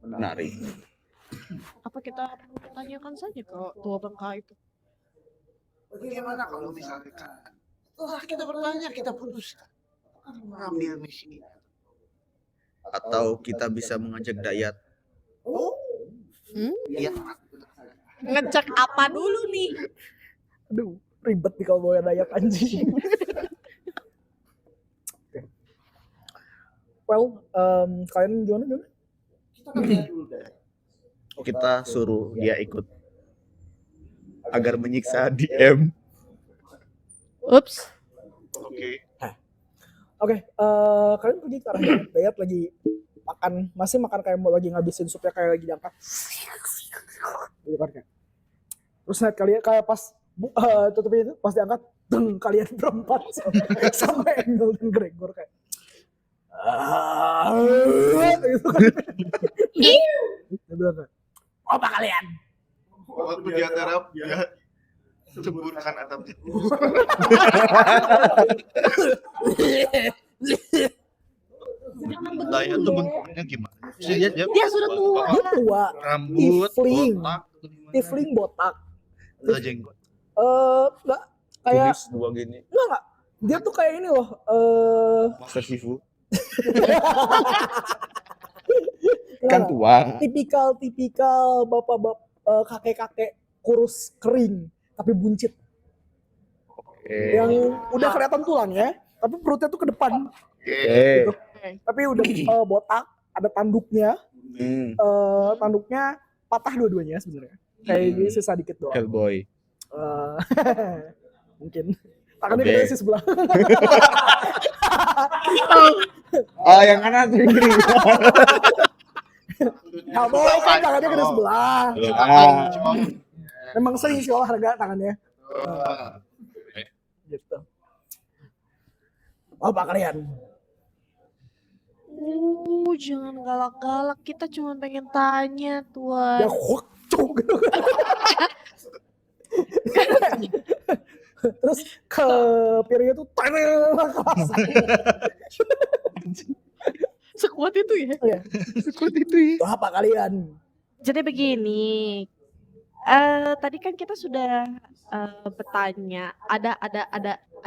Menarik. Apa kita tanyakan saja ke tua bangka itu? Bagaimana kalau misalkan setelah kita bertanya kita putuskan mengambil misi ini? Atau kita bisa mengajak Dayat. Iya. Ngecek apa dulu nih? Aduh, ribet nih kalau bawa Dayat anjing. Oke. Well, kalian gimana? Kita tanya dulu Dayat. Kita suruh dia ikut agar menyiksa DM. Ups. Oke. Oke, kalian pergi ke arah Dayat. Dayat lagi makan, masih makan kayak mau lagi ngabisin supnya kayak lagi diangkat. Gitu kan, kayak. Terus lihat kalian kayak pas tutupin itu pas diangkat, kalian berempat sama Engel dan Gregor kayak. Gitu kan. Dia bilang kayak, apa kalian? Waktu dia terap dia ceburkan atapnya. Dayat tuh bentuknya gimana? Dia Dia sudah tua. Dia tua, rambut, Tiefling. botak, atau gimana? tiefling botak. Nggak jenggot. Enggak kayak Tulis dua gini. enggak. Dia tuh kayak ini loh. Master Shifu. Kan tua. tipikal bapak-bapak kakek-kakek kurus kering tapi buncit. Yang udah kelihatan tulangnya, tapi perutnya tuh ke depan. Gitu. Tapi udah botak, ada tanduknya. Tanduknya patah dua-duanya sebenarnya. Kayak sisa dikit doang. Hellboy. Mungkin tangannya Oke. ke sisi sebelah. Oh, yang kanan tuh Inggris. Cowboy kan tangannya ke sebelah. Ah. Memang sering sih olahraga tangannya. Gitu. Apa kalian? Jangan galak-galak. Kita cuma pengen tanya, Ya Tuan. cuk gitu kan. Terus ke piringnya tuh keras. Sekuat itu ya. Iya. Seperti itu ya. Itu apa kalian? Jadi begini. Tadi kan kita sudah bertanya. Ada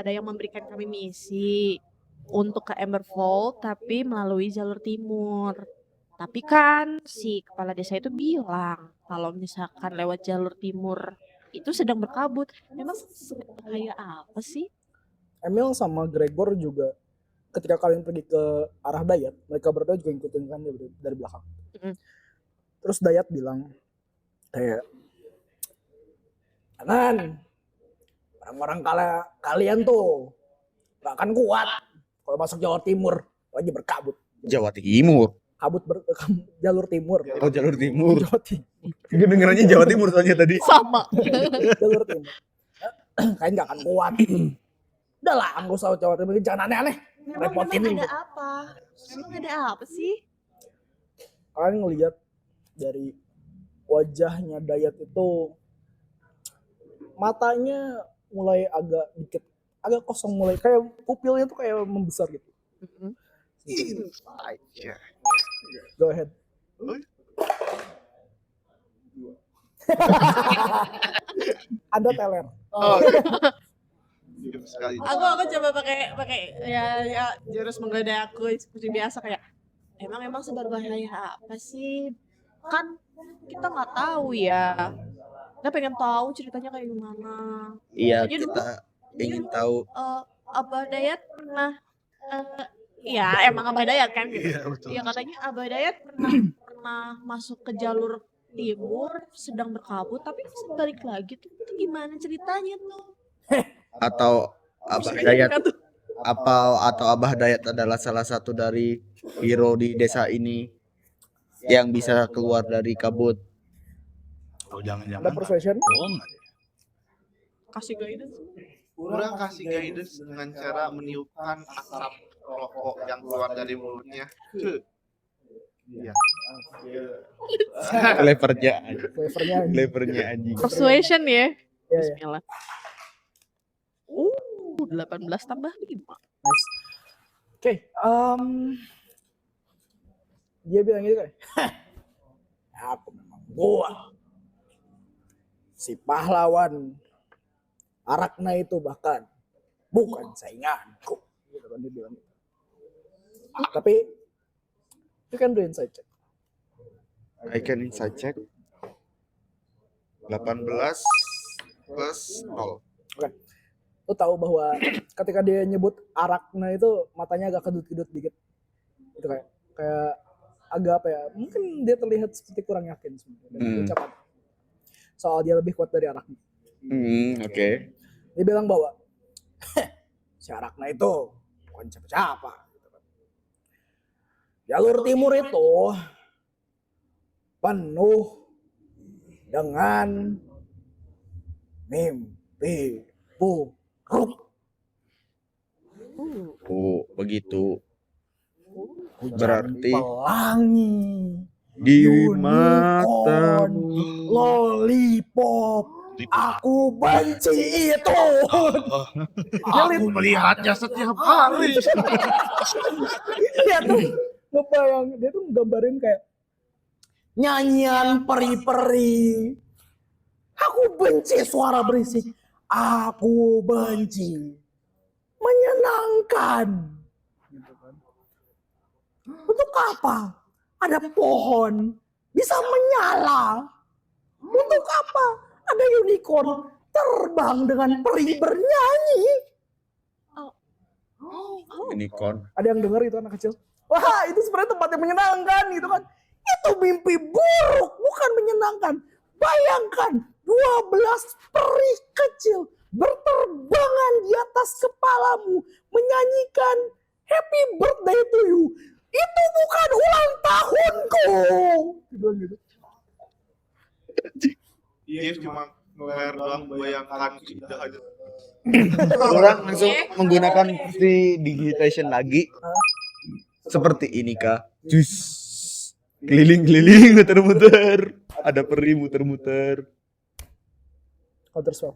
yang memberikan kami misi untuk ke Emberfall, tapi melalui jalur timur. Tapi kan si kepala desa itu bilang kalau misalkan lewat jalur timur itu sedang berkabut. Memang kayak apa sih? Emil sama Gregor juga ketika kalian pergi ke arah Dayat, mereka berdua juga ngikutin kan dia dari belakang. Mm. Terus Dayat bilang kayak, "Jangan, orang-orang kalian tuh gak akan kuat kalau masuk Jawa Timur lagi berkabut. Jawa Timur. Jalur timur. Oh, jalur timur. Jawa Timur. Kedengarannya Jawa Timur soalnya tadi. Sama. Jalur timur. Kalian gak akan kuat. Udah lah, nggak usah Jawa Timur, jangan aneh-aneh. Repotin. Memang ada apa? Memang ada apa sih? Kalian ngelihat dari wajahnya Dayat itu matanya mulai agak kosong, mulai kayak pupilnya tuh kayak membesar gitu. Aja. Go ahead. Ada teler. Oh. Diam sekali. Aku coba pakai ya jurus menggoda aku seperti biasa kayak emang seberbahaya apa sih? Kan kita nggak tahu ya. Kita pengen tahu ceritanya kayak gimana. Iya, Jadi kita ingin tahu. Abah Dayat pernah Ya emang Abah Dayat kan gitu. Iya, betul. Ya katanya Abah Dayat pernah masuk ke jalur timur sedang berkabut tapi bisa balik lagi tuh. Itu gimana ceritanya tuh? Atau Abah Dayat atau Abah Dayat adalah salah satu dari hero di desa ini yang bisa keluar dari kabut. Oh, jangan-jangan. Ada persuasion. bohong aja. Kasih guidance. Kurang kasih guidance dengan cara meniupkan asap rokok yang keluar dari mulutnya. Iya. Flavornya Flavornya anjing. Persuasion ya. Ya, ya. Bismillah. 18 tambah 5. Nice. Oke, dia bilang gitu kan. Aku memang gua. Si pahlawan Arakna itu bahkan bukan sainganku. Gitu kan dia bilang. Tapi you can do inside check. I can inside check. 18 plus 0. Oke. Lu tahu bahwa ketika dia nyebut Arakna itu matanya agak kedut-kedut dikit. Itu kayak agak apa ya? Mungkin dia terlihat seperti kurang yakin sebenarnya dengan ucapan. Soal dia lebih kuat dari Arakna. Oke. Dia bilang bahwa si Arakna itu bukan siapa-siapa. Gitu kan. Jalur timur itu penuh dengan mimpi buruk. Oh, begitu. Hujan Berarti pelangi, di unicorn, matamu. lollipop. Aku benci itu. Aku melihatnya setiap hari. Dia tuh ngebayang, dia tuh nggambarin kayak nyanyian peri-peri. Aku benci suara berisik. Aku benci. Menyenangkan. Gitu kan. Untuk apa? Ada pohon bisa menyala. Untuk apa? Ada unicorn terbang dengan peri bernyanyi. Unicorn. Ada yang dengar itu anak kecil? Wah, itu sebenarnya tempat yang menyenangkan gitu kan. Itu mimpi buruk, bukan menyenangkan. Bayangkan 12 peri kecil berterbangan di atas kepalamu menyanyikan happy birthday to you. Itu bukan ulang tahunku. Gitu. Dia cuma ngeler doang bayangkan indah aja. Orang langsung menggunakan digitation lagi. Seperti ini kah? Jus. Keliling-keliling muter-muter. Ada peri muter-muter. Counter spell.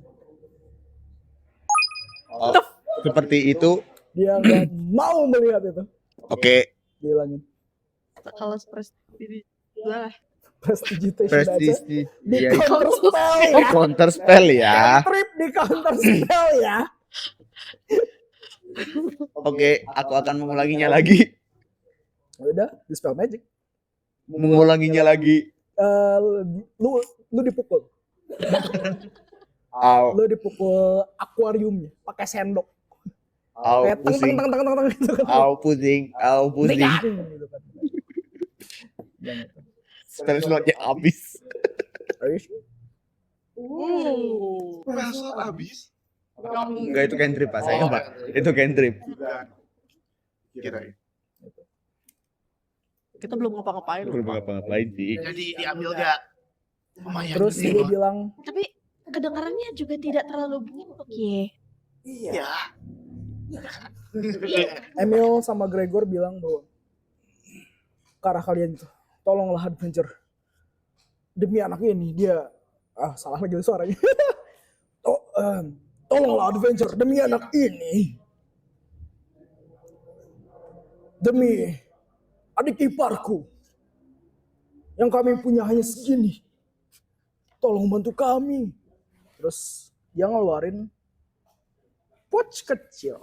Oh, seperti itu. Dia nggak mau melihat itu. Oke. Dihilangin. Kalau seperti lah. Prestigitation aja. Prestige. Di Iya. counter spell Oh, ya. counter spell ya. Trip di counter spell ya. Oke, aku akan mengulanginya lagi. Udah, dispel magic. Mengulanginya lagi. Lu dipukul. Au, Lu dipukul akuariumnya pakai sendok. au Kayak teng pusing. teng teng teng teng gitu kan. Au pusing, au pusing. Pegang, gitu kan. Spell slotnya habis. Are you sure? Masa habis? Enggak, itu cantrip Pak saya, Pak. Itu cantrip. Bukan. Kirain. Kita belum ngapa-ngapain. Belum ngapa-ngapain sih. Jadi diambil gak? Lumayan Terus gede dia loh. bilang, Tapi kedengarannya juga tidak terlalu buruk ya. Iya. Emil sama Gregor bilang bahwa ke arah kalian itu, tolonglah adventure. Demi anak ini dia salah lagi suaranya. Tolonglah adventure demi anak ini. Demi adik iparku. Yang kami punya hanya segini. Tolong bantu kami. Terus dia ngeluarin pouch kecil.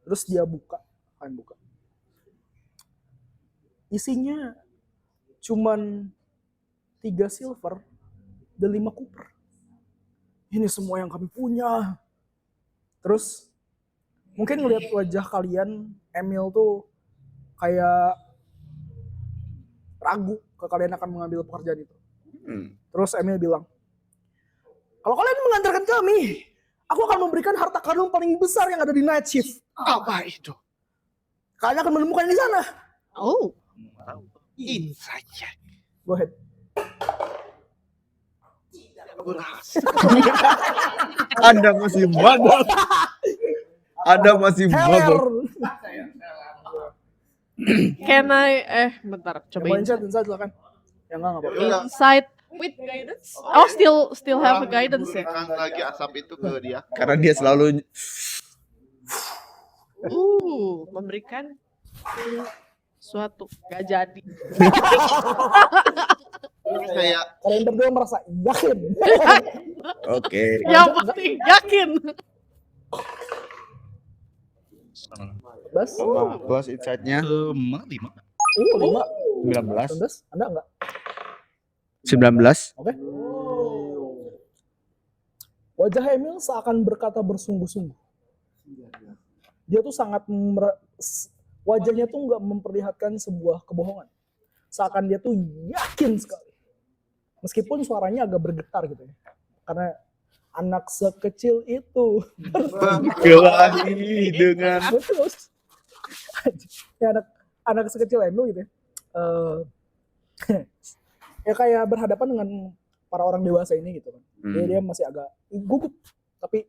Terus dia buka. Isinya cuman 3 silver dan 5 copper. Ini semua yang kami punya. Terus mungkin ngelihat wajah kalian, Emil tuh kayak ragu ke kalian akan mengambil pekerjaan itu. Terus Emil bilang, kalau kalian mengantarkan kami, aku akan memberikan harta karun paling besar yang ada di Night Shift. Apa itu? Kalian akan menemukan di sana. Oh, Ini saja. Go ahead. Berhasil. Anda masih bodoh. Anda masih Heller. bodoh. can I bentar, coba Coba insight silakan. Yang enggak apa-apa. insight with guidance. Oh, still have a guidance ya. Berikan lagi asap itu ke dia. Karena dia selalu Memberikan suatu gak jadi. Saya Kalian berdua merasa yakin. oke. Yang penting yakin. Bas? Close insight-nya 5. 5. 19. 19? Anda enggak? 19. Oke. Wajah Emil seakan berkata bersungguh-sungguh. Dia tuh sangat wajahnya tuh nggak memperlihatkan sebuah kebohongan. Seakan dia tuh yakin sekali. Meskipun suaranya agak bergetar gitu ya. Karena anak sekecil itu Kelahi dengan betul. Ya, anak sekecil Emil gitu ya. Ya kayak berhadapan dengan para orang dewasa ini gitu kan. Dia masih agak gugup, tapi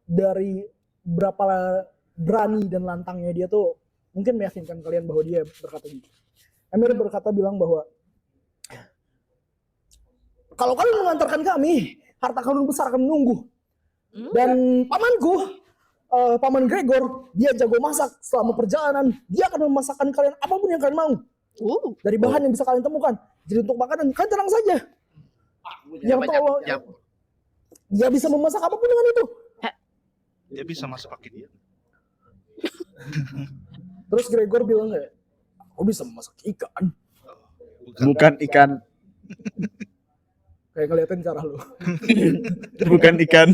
dari berapa berani dan lantangnya dia tuh mungkin meyakinkan kalian bahwa dia berkata gitu. Emir berkata bilang bahwa kalau kalian mengantarkan kami, harta karun besar akan menunggu. Dan pamanku, paman Gregor, dia jago masak. Selama perjalanan, dia akan memasakkan kalian apapun yang kalian mau. Dari bahan yang bisa kalian temukan. Jadi untuk makanan, kalian tenang saja. Yang tolong, dia bisa memasak apapun dengan itu. Dia bisa masuk kaki dia. Terus Gregor bilang kayak, aku bisa memasak ikan. bukan ikan, Kayak ngeliatin ke arah lu. bukan ikan,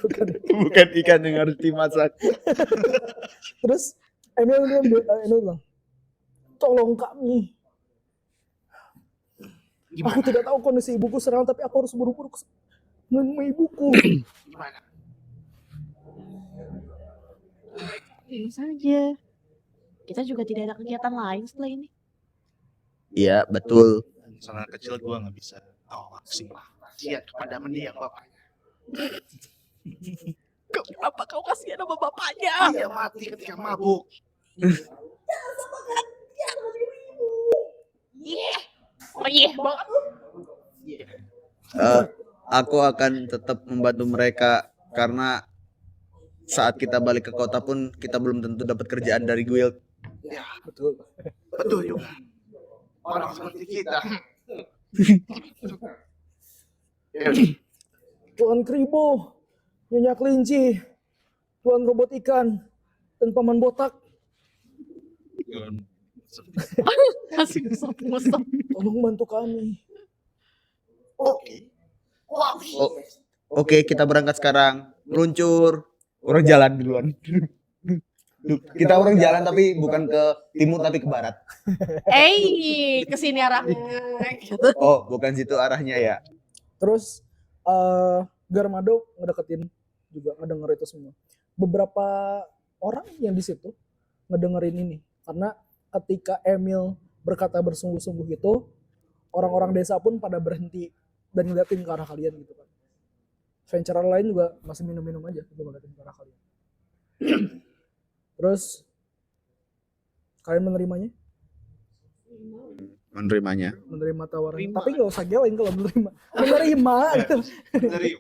Bukan. bukan ikan yang harus dimasak. Terus Emil bilang, tolong kami. Aku tidak tahu kondisi ibuku sekarang, tapi aku harus buru-buru menemui ibuku. gimana? Tentu saja. Kita juga tidak ada kegiatan lain setelah ini. Iya, betul. Sana kecil gua nggak bisa. Oh, sih. Kasihan kepada mendiang bapaknya. Kenapa kau kasihan sama bapaknya? Dia mati ketika mabuk. Oh iya banget. Aku akan tetap membantu mereka karena saat kita balik ke kota pun kita belum tentu dapat kerjaan dari guild. Ya, Betul. betul juga. Orang seperti kita. Ya, Tuan Kribo, Nyonya Kelinci, Tuan Robot Ikan, dan Paman Botak, Masih musap-musap. tolong bantu kami. Oke. Wow. Oke, kita berangkat sekarang. Meluncur. Orang jalan duluan. Kita orang jalan tapi bukan ke timur tapi ke barat. Kesini arahnya. Gitu. Oh, bukan situ arahnya ya. Terus Garmado ngedeketin juga, ngedenger itu semua. Beberapa orang yang di situ ngedengerin ini karena ketika Emil berkata bersungguh-sungguh gitu, orang-orang desa pun pada berhenti dan ngeliatin ke arah kalian gitu kan. Venturer lain juga masih minum-minum aja gitu ngeliatin ke arah kalian. Terus kalian menerimanya? Menerima tawaran. Tapi nggak usah geleng kalau menerima. Menerima. Dari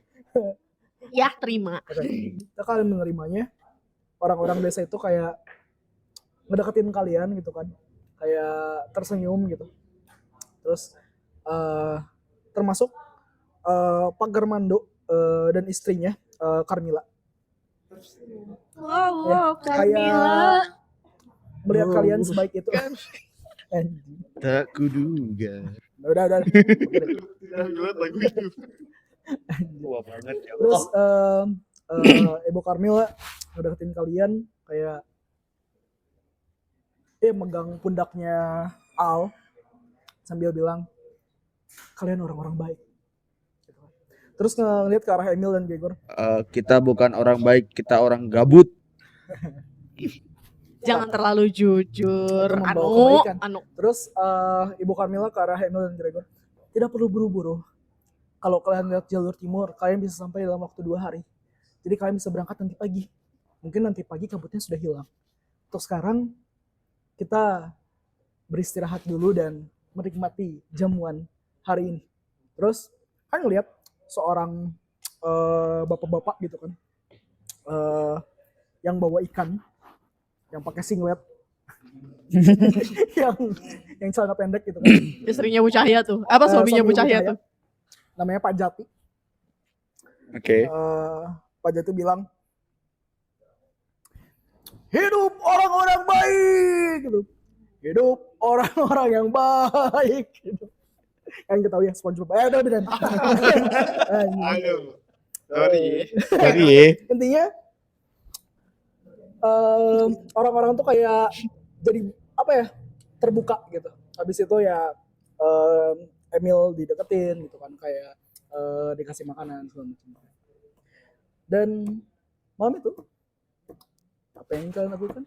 Ya terima. Kita kalian menerimanya. Orang-orang desa itu kayak ngedeketin kalian gitu kan, kayak tersenyum gitu. Terus termasuk Pak Garmando dan istrinya Carmilla. Wow, Kayak melihat kalian sebaik itu. Tak kuduga. Udah. lagu itu. Wah banget ya. Terus Ibu Carmilla ngedeketin kalian, kayak megang pundaknya Al sambil bilang kalian orang-orang baik. Gitu kan. Terus ngeliat ke arah Emil dan Gregor. Kita bukan orang baik, kita orang gabut. Jangan terlalu jujur. Itu membawa Anu, kebaikan. anu. Terus Ibu Camilla ke arah Emil dan Gregor. Tidak perlu buru-buru. Kalau kalian lihat jalur timur, kalian bisa sampai dalam waktu 2 hari. Jadi kalian bisa berangkat nanti pagi. Mungkin nanti pagi kabutnya sudah hilang. Untuk sekarang, kita beristirahat dulu dan menikmati jamuan hari ini. Terus, kan ngeliat seorang bapak-bapak gitu kan. Yang bawa ikan. Yang pakai singlet. yang celana pendek gitu kan. Istrinya Bu Cahya tuh. Apa suaminya Bu Cahya tuh? Namanya Pak Jati. Oke. Pak Jati bilang, hidup orang-orang baik gitu. Hidup orang-orang yang baik gitu. Kan ketahui ya SpongeBob. Udah beneran. Aduh. Sorry. Jadi ya. Intinya orang-orang tuh kayak jadi apa ya, terbuka gitu. Habis itu ya Emil dideketin gitu kan, kayak dikasih makanan segala macam. Dan malam itu apa yang kalian lakukan?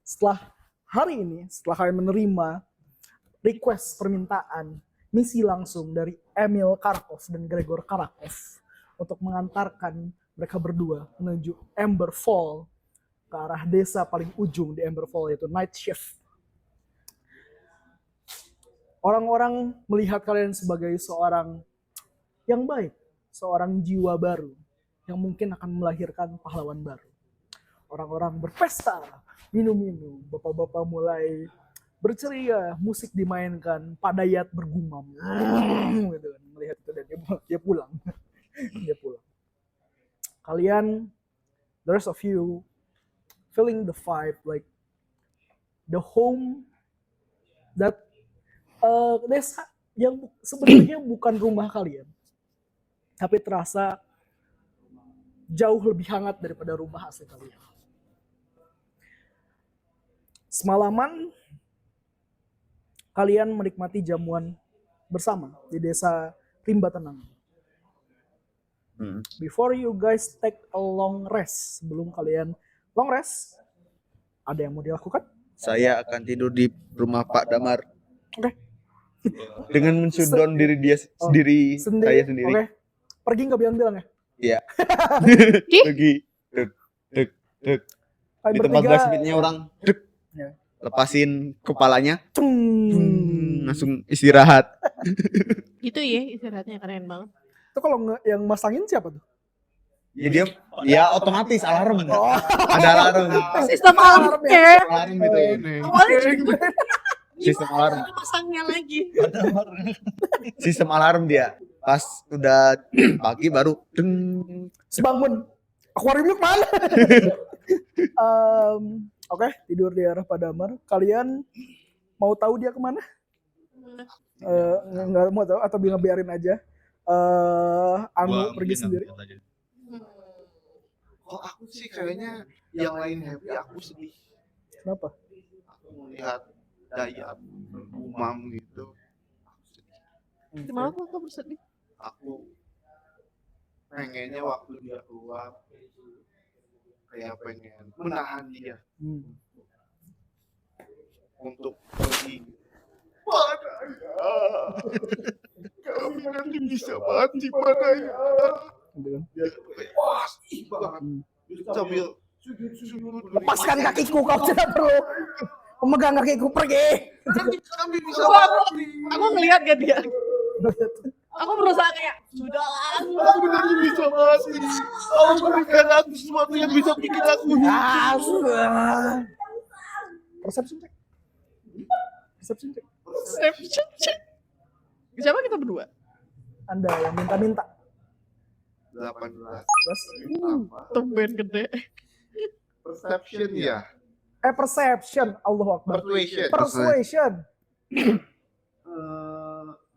Setelah hari ini, setelah kalian menerima request permintaan misi langsung dari Emil Karakov dan Gregor Karakov untuk mengantarkan mereka berdua menuju Ember Fall, ke arah desa paling ujung di Ember Fall, yaitu Night Shift. Orang-orang melihat kalian sebagai seorang yang baik, seorang jiwa baru yang mungkin akan melahirkan pahlawan baru. Orang-orang berpesta, minum-minum, bapak-bapak mulai berceria, musik dimainkan, padayat bergumam. Gitu kan, melihat itu dan dia pulang. Dia pulang. Kalian, the rest of you, feeling the vibe, like the home that desa yang sebenarnya bukan rumah kalian, tapi terasa jauh lebih hangat daripada rumah asli kalian. Semalaman kalian menikmati jamuan bersama di desa Rimba Tenang. Before you guys take a long rest, sebelum kalian long rest, ada yang mau dilakukan? Saya akan tidur di rumah Pak Damar. Oke. Dengan menshutdown diri dia sendiri, saya sendiri. Oke. Pergi nggak bilang-bilang ya? Iya. Ih. Pergi. Dek, dek, dek. Di tempat glassmith-nya orang. Dek. Ya. Lepasin kepalanya. Cung. Langsung istirahat. Gitu ya, istirahatnya keren banget. Itu kalau yang masangin siapa tuh? Ya dia, ya otomatis alarm. Ada alarm. Sistem alarm ya. Alarm itu ini. Sistem alarm. Pasangnya lagi. Sistem alarm dia. Pas udah pagi baru deng. Sebangun. Akuariumnya kemana? Oke, tidur di arah Padamar. Kalian mau tahu dia kemana? Nggak mau tahu atau biarin aja. Anu pergi sendiri. Kalau aku sih kayaknya yang lain happy, aku sedih. Kenapa? Aku melihat Dayat bergumam gitu. Aku sedih. Kenapa kok bersedih? Aku pengennya waktu dia keluar kayak pengen menahan dia untuk pergi. Padanya kamu nanti bisa mati padanya. Dia kayak wah sedih banget. Sambil sujud. Lepaskan kakiku, kau tidak perlu memegang kakiku, pergi. Kami bisa mati. Aku ngeliat gak dia? Aku berusaha kayak sudahlah. Aku nanti bisa mati. Kau berikan aku sesuatu yang bisa bikin aku hidup. sudah. Perception check. Perception check. Perception check. Siapa kita berdua? Anda yang minta-minta. 18. Terus? Apa? Tumben gede. Perception ya. Perception. Allahu Akbar. Persuasion. Persuasion.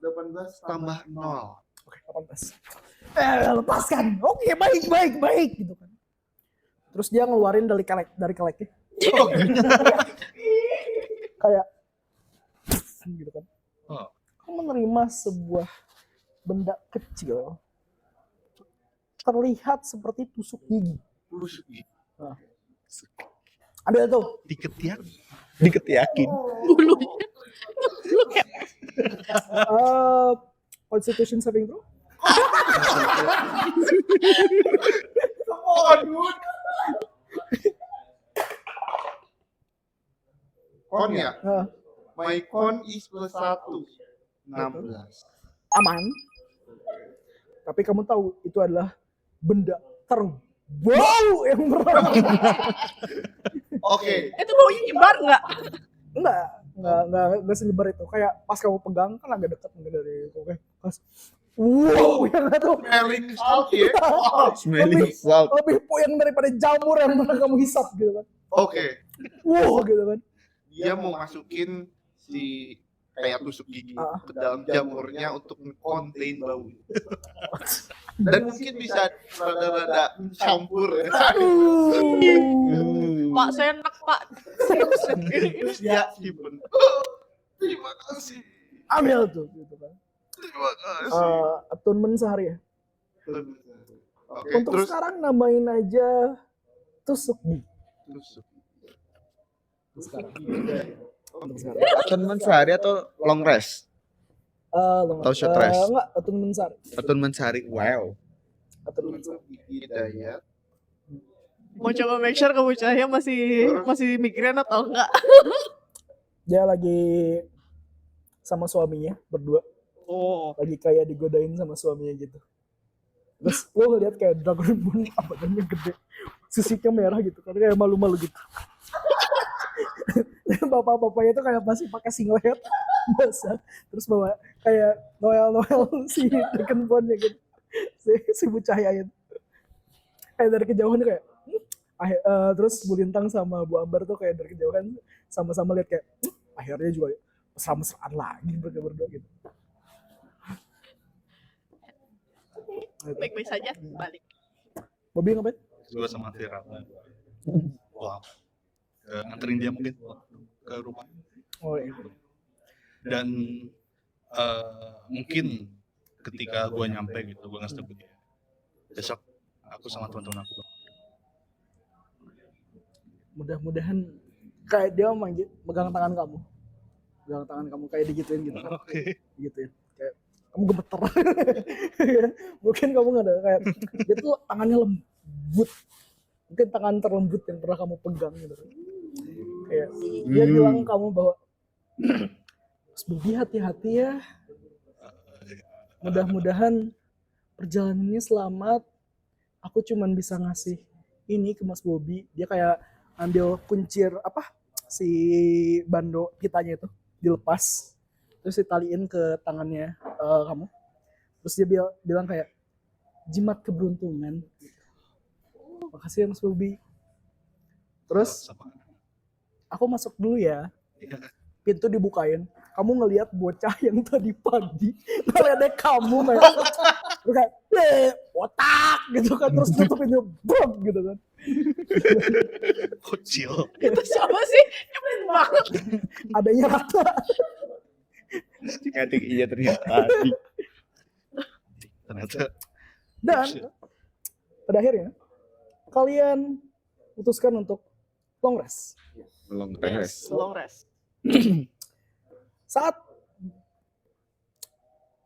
18 tambah 0. Oke, 18. Lepaskan. Oke, baik gitu kan. Terus dia ngeluarin dari keleknya. Oh, gitu. Kayak gitu kan. Oh. Aku menerima sebuah benda kecil terlihat seperti tusuk gigi. Tusuk gigi. Ambil tuh. Diketiak. Diketiakin. Bulunya. Constitution saving throw. Kon ya? Nah, My con is plus 1. 16. aman. Tapi kamu tahu itu adalah benda terbau yang pernah. Oke. Itu baunya nyebar nggak? Enggak senyebar itu. Kayak pas kamu pegang kan agak dekat dari oke. Pas wow, yang itu Smelling salt ya? Wow. Smelling salt. lebih puyeng daripada jamur yang pernah kamu hisap gitu kan. Oke. Wow gitu kan. Dia mau masukin si kayak tusuk gigi Ah. ke dalam jamurnya untuk contain bau. Dan mungkin bisa rada-rada campur ya. Pak Senak, Pak. Terus dia simpen. Terima kasih. Ambil tuh gitu kan. Terima kasih. Atonement sehari ya. Oke, Untuk terus sekarang namain aja tusuk gigi. tusuk. Untuk sekarang. Atonement sehari atau long rest? Atau short rest? Enggak, atonement sehari. Atonement sehari. Wow. Atonement sehari. Gigi Dayat. Mau coba make sure kamu Cahaya masih migrain atau enggak? Dia lagi sama suaminya berdua. Oh. Lagi kayak digodain sama suaminya gitu. Terus lo ngeliat kayak Dragon Ball badannya gede, sisiknya merah gitu kan, kayak malu-malu gitu. Bapak-bapaknya itu kayak masih pakai singlet basah, terus bawa kayak Noel si Dragon Ball-nya gitu, si Bu Cahaya itu. Kayak dari kejauhan kayak, terus Bu Lintang sama Bu Ambar tuh kayak dari kejauhan sama-sama lihat kayak, akhirnya juga mesra-mesraan lagi mereka berdua gitu. Baik-baik saja, balik. Bobby ngapain? Gue sama Tira. Wow. Nganterin dia mungkin ke rumah. Oh iya. Dan mungkin ketika gue nyampe gitu, gue ngasih tau ke dia. Besok aku sama teman-teman aku. Mudah-mudahan kayak dia megang tangan kamu. Megang tangan kamu kayak digituin gitu. Oke. Digituin. Kayak kamu gemeter. Mungkin kamu nggak ada kayak dia tuh tangannya lembut. Mungkin tangan terlembut yang pernah kamu pegang gitu. Kayak dia bilang kamu bahwa Mas Bobi hati-hati ya. Mudah-mudahan perjalanannya selamat. Aku cuman bisa ngasih ini ke Mas Bobi. Dia kayak ambil kuncir si bando kitanya itu dilepas. Terus ditaliin ke tangannya kamu. Terus dia bilang kayak jimat keberuntungan. Makasih ya Mas Bobi. Terus aku masuk dulu ya. Pintu dibukain. Kamu ngelihat bocah yang tadi pagi ngeliatnya kamu terus kayak otak gitu kan, terus tutup pintu bom gitu kan. Kecil. Itu siapa sih? Nyebelin banget. Adanya rata. Ngatik iya ternyata. Ternyata. Dan pada akhirnya kalian putuskan untuk long rest. Long rest. Long rest. Saat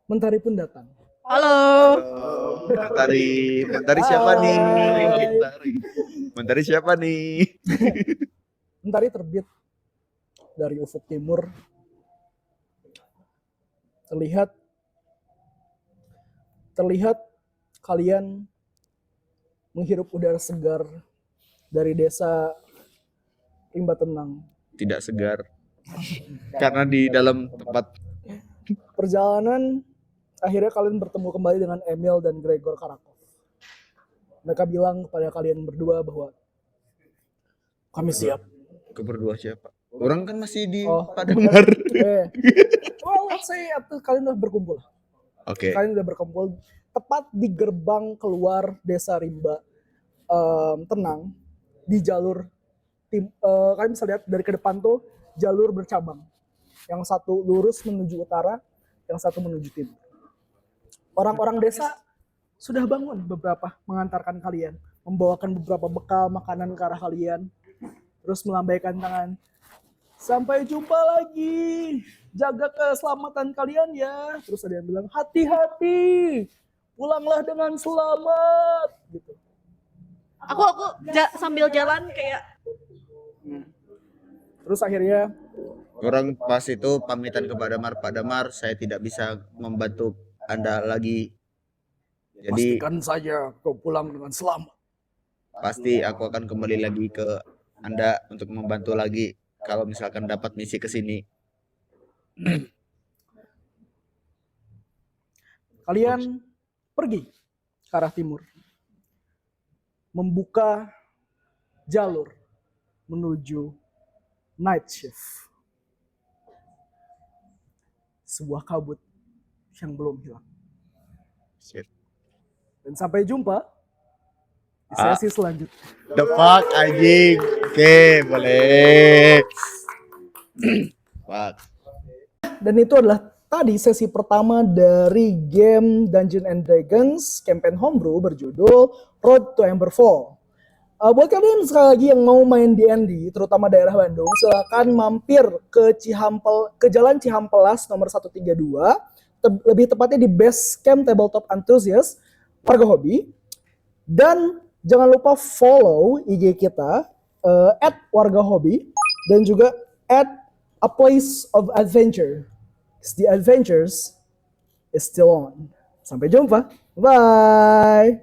Mentari pun datang. Halo. Mentari siapa nih? Mentari siapa nih? Mentari terbit dari ufuk timur. Terlihat kalian menghirup udara segar dari desa Rimba Tenang. Tidak segar. Karena di dalam tempat Perjalanan akhirnya kalian bertemu kembali dengan Emil dan Gregor Karakov. Mereka bilang kepada kalian berdua bahwa kami siap. berdua siapa? Orang kan masih di Oh. Padamar. Well, let's say kalian udah berkumpul. Oke. Kalian udah berkumpul tepat di gerbang keluar desa Rimba Tenang. di jalur kalian bisa lihat dari ke depan tuh jalur bercabang. Yang satu lurus menuju utara, yang satu menuju timur. Orang-orang desa sudah bangun beberapa mengantarkan kalian, membawakan beberapa bekal makanan ke arah kalian, terus melambaikan tangan. Sampai jumpa lagi, jaga keselamatan kalian ya. Terus ada yang bilang hati-hati, pulanglah dengan selamat, gitu. Aku sambil jalan kayak Terus akhirnya Orang pas itu pamitan kepada Damar, Pak Damar, saya tidak bisa membantu Anda lagi. Jadi pastikan saja kau pulang dengan selamat. pasti aku akan kembali lagi ke Anda untuk membantu lagi kalau misalkan dapat misi ke sini. Kalian pergi ke arah timur, membuka jalur menuju night shift. Sebuah kabut yang belum hilang. Shit. Dan sampai jumpa di sesi selanjutnya. The fuck anjing. Oke, boleh. Fuck. Dan itu adalah tadi sesi pertama dari game Dungeons and Dragons campaign homebrew berjudul Road to Emberfall. Buat kalian sekali lagi yang mau main D&D, terutama daerah Bandung, silakan mampir ke Jalan Cihampelas nomor 132, lebih tepatnya di Base Camp Tabletop Enthusiast Warga Hobi. Dan jangan lupa follow IG kita @wargahobi dan juga @aplaceofadventure. The adventures is still on. Sampai jumpa. Bye.